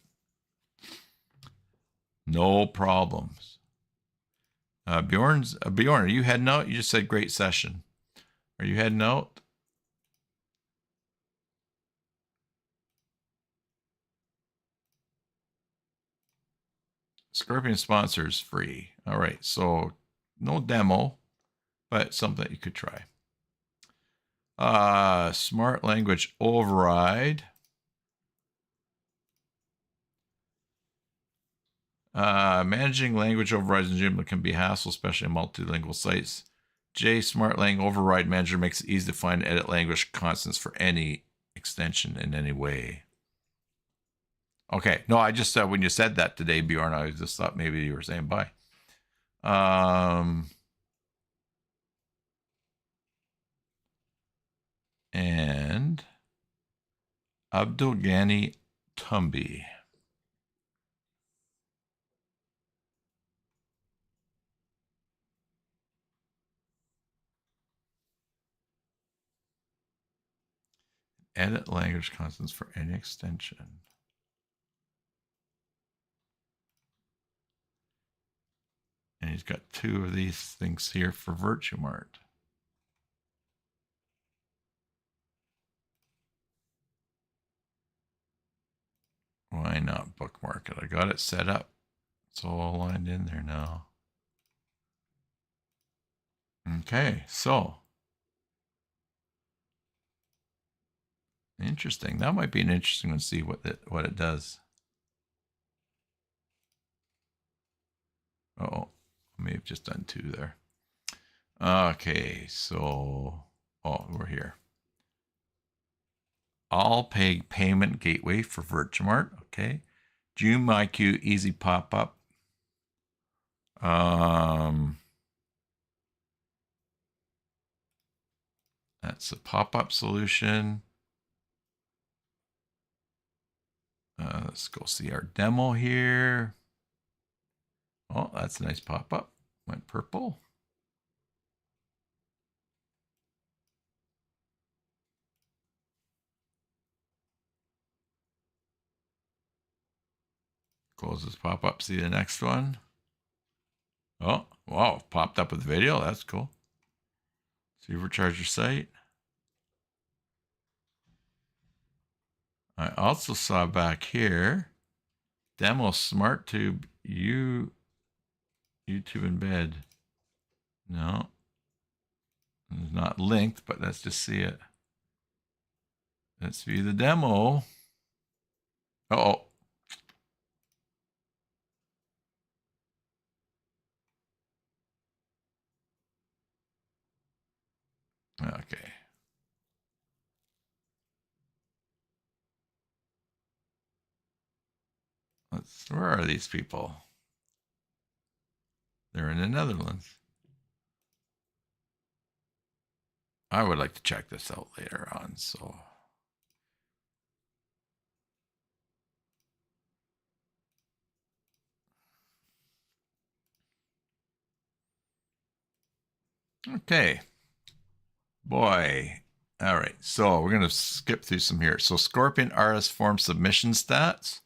no problems. Bjorn, are you heading out? You just said great session. Are you heading out? Scorpion sponsors free. All right, so no demo, but something that you could try. Smart language override. Managing language overrides in Joomla can be a hassle, especially in multilingual sites. Smart Lang Override Manager makes it easy to find and edit language constants for any extension in any way. Okay, no, I just when you said that today, Bjorn, I just thought maybe you were saying bye. And Abdul Ghani Tumbi. Edit language constants for any extension. And he's got 2 of these things here for VirtueMart. Why not bookmark it? I got it set up. It's all aligned in there now. Okay, so interesting. That might be an interesting one to see what it does. Oh, I may have just done 2 there. Okay, so we're here. All pay payment gateway for VirtueMart. Okay, Joom IQ easy pop up. That's a pop-up solution. Let's go see our demo here. Oh, that's a nice pop-up. Went purple. Close this pop-up. See the next one. Oh, wow. Popped up with video. That's cool. Supercharge your site. I also saw back here, demo SmartTube YouTube embed. No, it's not linked, but let's just see it. Let's view the demo. Uh-oh. Okay. Where are these people? They're in the Netherlands. I would like to check this out later on, so. Okay. Boy. All right. So we're going to skip through some here. So Scorpion RS form submission stats.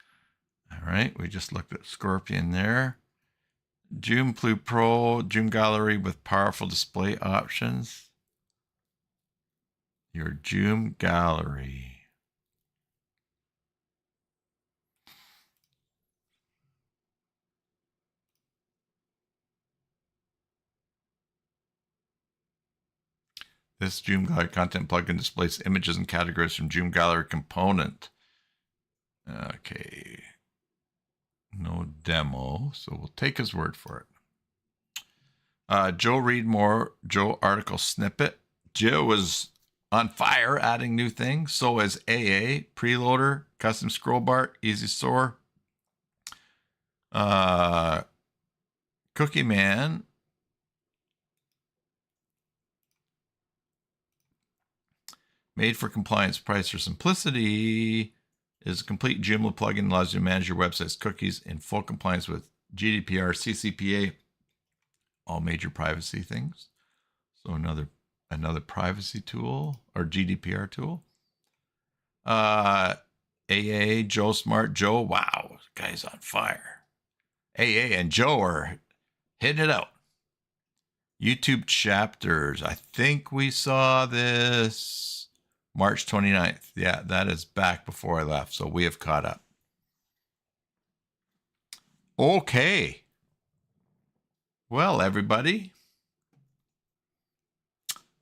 All right. We just looked at Scorpion there. Joom Pro, Joom Gallery with powerful display options. Your Joom gallery. This Joom Gallery content plugin displays images and categories from Joom Gallery component. Okay. No demo, so we'll take his word for it. Joe read more. Joe article snippet. Joe was on fire adding new things. So is AA, preloader, custom scroll bar, easy store. Cookie Man. Made for compliance, price for simplicity. Is a complete Joomla plugin, allows you to manage your website's cookies in full compliance with GDPR, CCPA, all major privacy things. So another privacy tool or GDPR tool. AA, Joe Smart, Joe, wow, guy's on fire. AA and Joe are hitting it out. YouTube chapters, I think we saw this March 29th. Yeah, that is back before I left, so we have caught up. Okay. Well, everybody,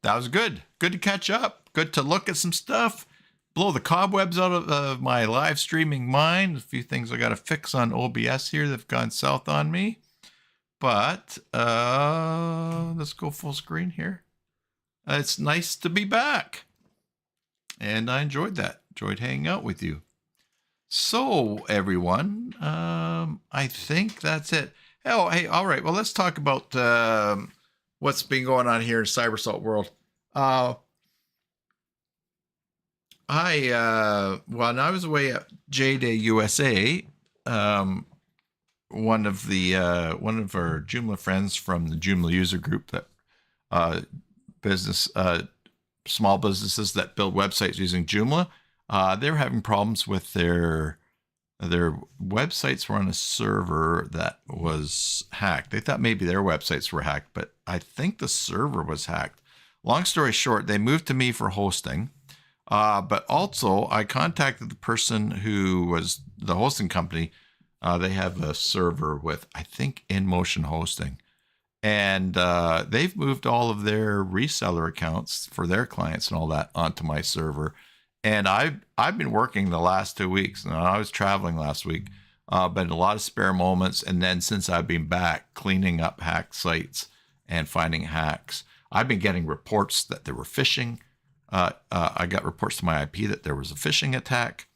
that was good. Good to catch up. Good to look at some stuff. Blow the cobwebs out of my live streaming mind. A few things I got to fix on OBS here that have gone south on me. But let's go full screen here. It's nice to be back. And I enjoyed that. Enjoyed hanging out with you. So, everyone, I think that's it. Oh, hey, all right. Well, let's talk about what's been going on here in CyberSalt world. When I was away at J-Day USA, one of our Joomla friends from the Joomla user group that small businesses that build websites using Joomla, they're having problems with their websites were on a server that was hacked. They thought maybe their websites were hacked, but I think the server was hacked. Long story short, they moved to me for hosting, but also I contacted the person who was the hosting company. They have a server with, I think, InMotion Hosting. And they've moved all of their reseller accounts for their clients and all that onto my server. And I've been working the last 2 weeks. And I was traveling last week, but a lot of spare moments. And then since I've been back, cleaning up hacked sites and finding hacks, I've been getting reports that there were phishing. I got reports to my IP that there was a phishing attack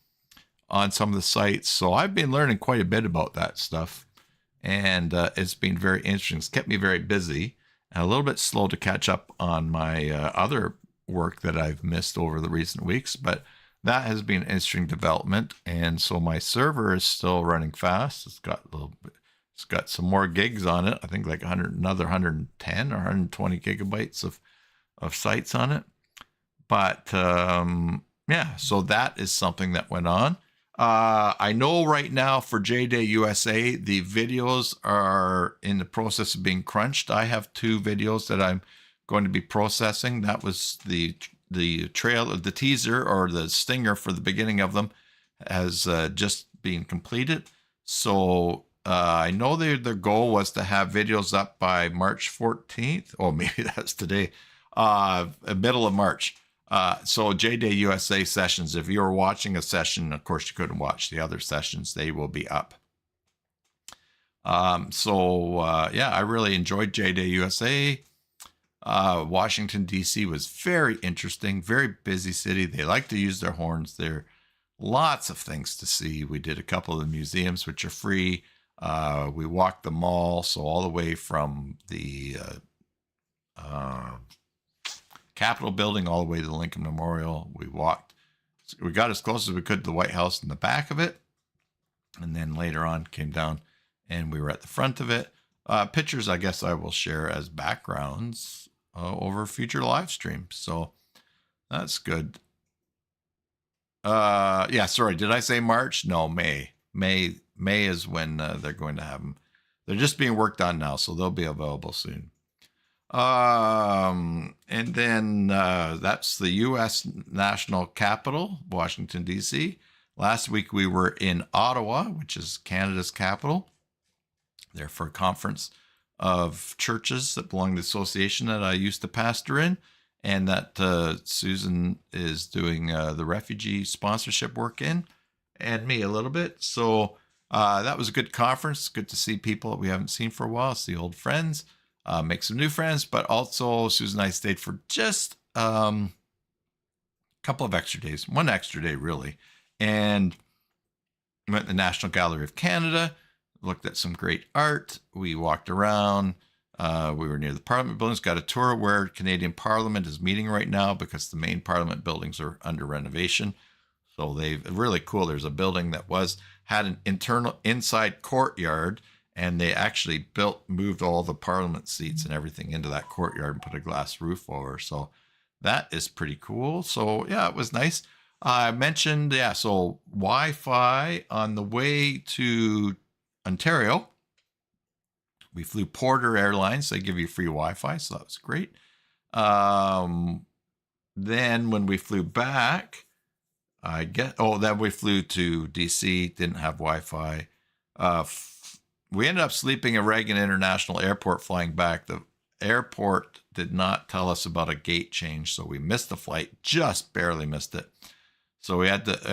on some of the sites. So I've been learning quite a bit about that stuff. And it's been very interesting. It's kept me very busy and a little bit slow to catch up on my other work that I've missed over the recent weeks. But that has been an interesting development. And so my server is still running fast. It's got some more gigs on it. I think like another 110 or 120 gigabytes of sites on it. But yeah, so that is something that went on. I know right now for J-Day USA, the videos are in the process of being crunched. I have 2 videos that I'm going to be processing. That was the trail of the teaser or the stinger for the beginning of them has just been completed. So I know their goal was to have videos up by March 14th. Oh, maybe that's today, middle of March. So J-Day USA sessions, if you're watching a session, of course you couldn't watch the other sessions, they will be up. Yeah, I really enjoyed J-Day USA. Washington, D.C. was very interesting, very busy city. They like to use their horns. There are lots of things to see. We did a couple of the museums, which are free. We walked the mall, so all the way from the Capitol building all the way to the Lincoln Memorial. We got as close as we could to the White House in the back of it. And then later on came down and we were at the front of it. Pictures, I guess I will share as backgrounds over future live streams. So that's good. Yeah, sorry. Did I say March? No, May. May is when they're going to have them. They're just being worked on now, so they'll be available soon. And then that's the U.S. National Capital, Washington, D.C. Last week we were in Ottawa, which is Canada's capital, there for a conference of churches that belong to the association that I used to pastor in, and that Susan is doing the refugee sponsorship work in, and me a little bit. So that was a good conference. Good to see people that we haven't seen for a while, see old friends. Make some new friends, but also Susan and I stayed for just a couple of extra days, one extra day really, and went to the National Gallery of Canada, looked at some great art. We walked around. We were near the Parliament buildings, got a tour where Canadian Parliament is meeting right now because the main Parliament buildings are under renovation. So they've really cool. There's a building that had an internal inside courtyard, and they actually moved all the Parliament seats and everything into that courtyard and put a glass roof over. So that is pretty cool. So yeah, it was nice. I mentioned, so Wi-Fi on the way to Ontario. We flew Porter Airlines. They give you free Wi-Fi, so that was great. Then when we flew back, then we flew to DC, didn't have Wi-Fi. We ended up sleeping at Reagan International Airport flying back. The airport did not tell us about a gate change, so we missed the flight, just barely missed it. So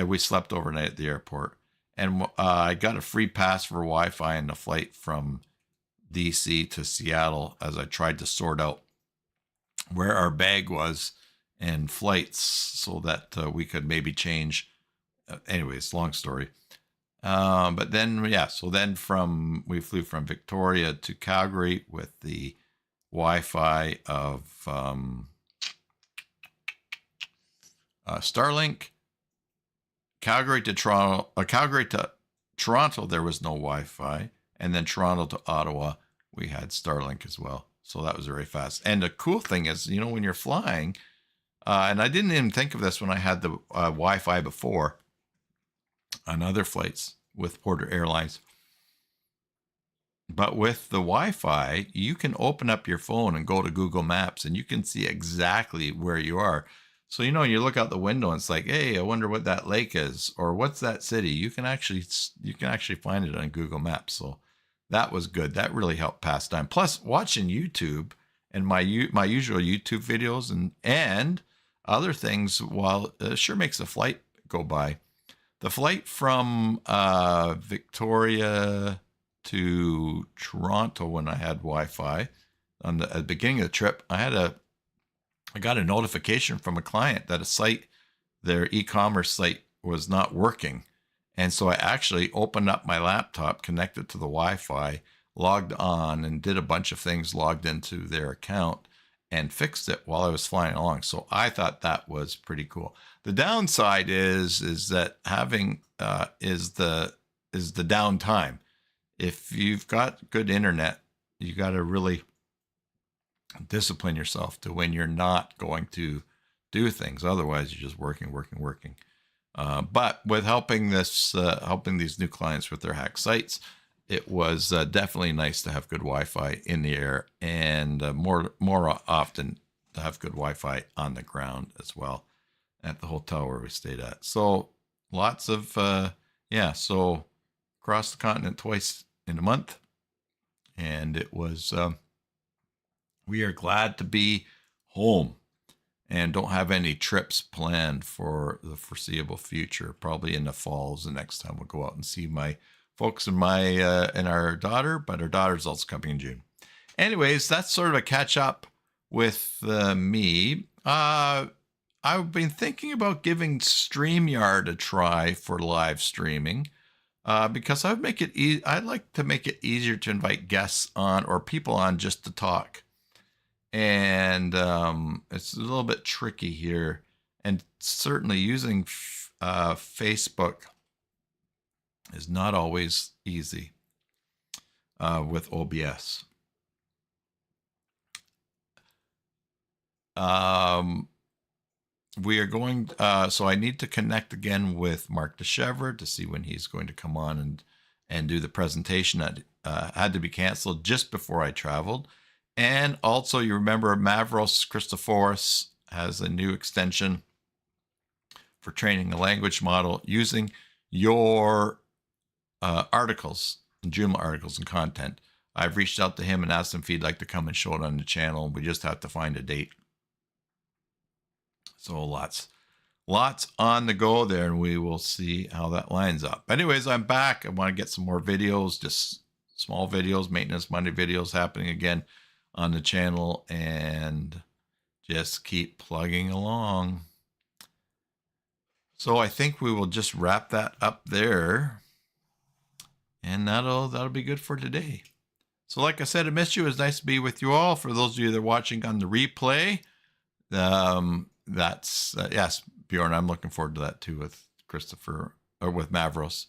we slept overnight at the airport. And I got a free pass for Wi-Fi in the flight from DC to Seattle as I tried to sort out where our bag was and flights so that we could maybe change. Anyways, long story. But then, we flew from Victoria to Calgary with the Wi-Fi of Starlink. Calgary to Toronto, there was no Wi-Fi. And then Toronto to Ottawa, we had Starlink as well. So that was very fast. And the cool thing is, when you're flying, and I didn't even think of this when I had the Wi-Fi before on other flights with Porter Airlines. But with the Wi-Fi, you can open up your phone and go to Google Maps, and you can see exactly where you are. So, you look out the window and it's like, hey, I wonder what that lake is, or what's that city? You can actually find it on Google Maps. So that was good. That really helped pass time. Plus, watching YouTube and my usual YouTube videos and other things, while it sure makes the flight go by. The flight from Victoria to Toronto, when I had Wi-Fi at the beginning of the trip, I got a notification from a client that their e-commerce site was not working. And so I actually opened up my laptop, connected to the Wi-Fi, logged on, and did a bunch of things, logged into their account, and fixed it while I was flying along. So I thought that was pretty cool. The downside is that having is the downtime. If you've got good internet, you got to really discipline yourself to when you're not going to do things. Otherwise, you're just working. But with helping these new clients with their hack sites, it was definitely nice to have good Wi-Fi in the air, and more often to have good Wi-Fi on the ground as well at the hotel where we stayed at. So lots of so across the continent twice in a month, and it was. We are glad to be home and don't have any trips planned for the foreseeable future. Probably in the falls the next time we'll go out and see my folks and our daughter, but our daughter's also coming in June. Anyways, that's sort of a catch up with me. I've been thinking about giving StreamYard a try for live streaming. Because I'd like to make it easier to invite guests on or people on just to talk. And it's a little bit tricky here. And certainly using Facebook is not always easy with OBS. We are going, so I need to connect again with Mark DeChevre to see when he's going to come on and do the presentation that had to be canceled just before I traveled. And also, you remember Mavros Christoforos has a new extension for training a language model using your articles, Joomla articles and content. I've reached out to him and asked him if he'd like to come and show it on the channel. We just have to find a date. So lots on the go there, and we will see how that lines up. Anyways, I'm back. I want to get some more videos, just small videos, Maintenance Monday videos happening again on the channel, and just keep plugging along. So I think we will just wrap that up there, and that'll be good for today. So like I said, I missed you. It was nice to be with you all. For those of you that are watching on the replay, that's yes, Bjorn, I'm looking forward to that too with Christopher or with Mavros.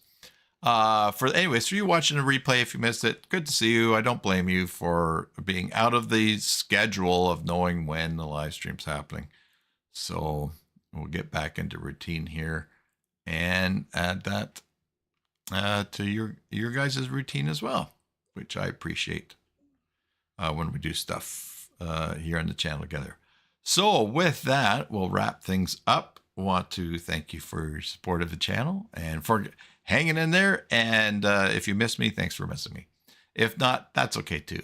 For you watching the replay, if you missed it, good to see you. I don't blame you for being out of the schedule of knowing when the live stream's happening. So we'll get back into routine here and add that to your guys' routine as well, which I appreciate when we do stuff here on the channel together. So with that, we'll wrap things up. I want to thank you for your support of the channel and for hanging in there. And if you missed me, thanks for missing me. If not, that's okay too.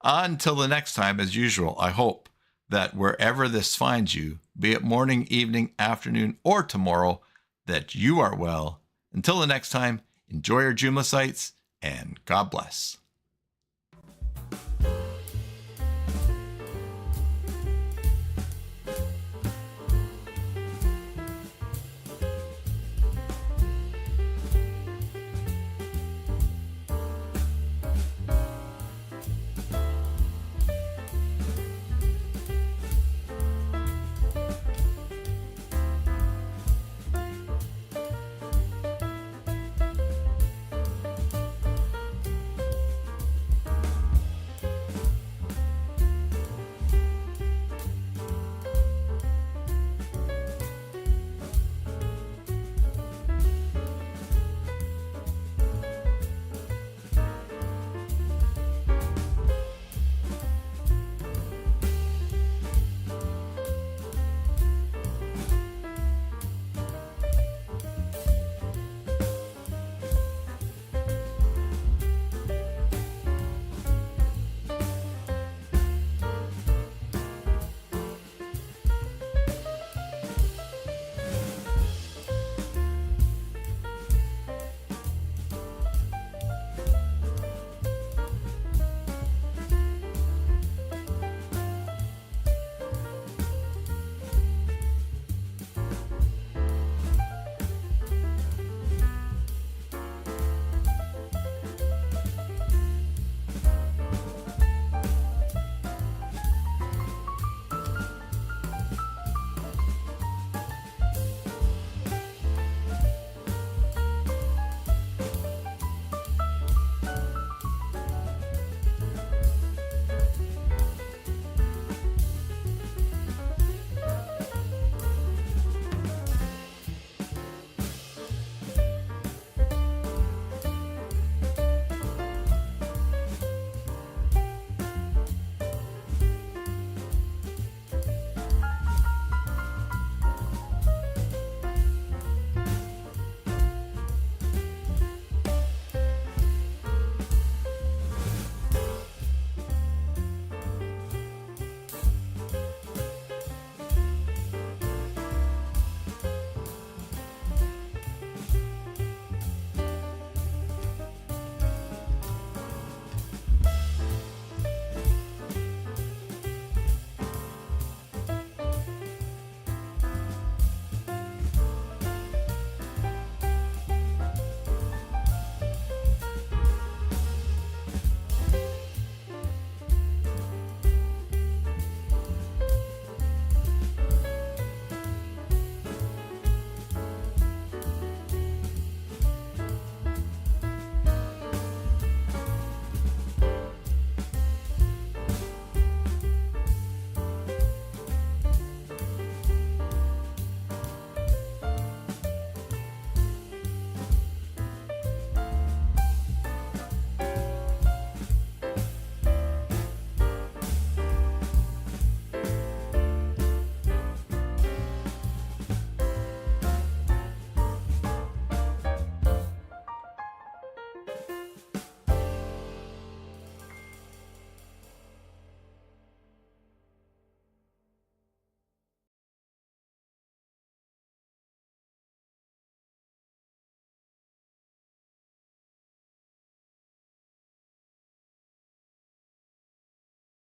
Until the next time, as usual, I hope that wherever this finds you, be it morning, evening, afternoon, or tomorrow, that you are well. Until the next time, enjoy your Joomla sites and God bless.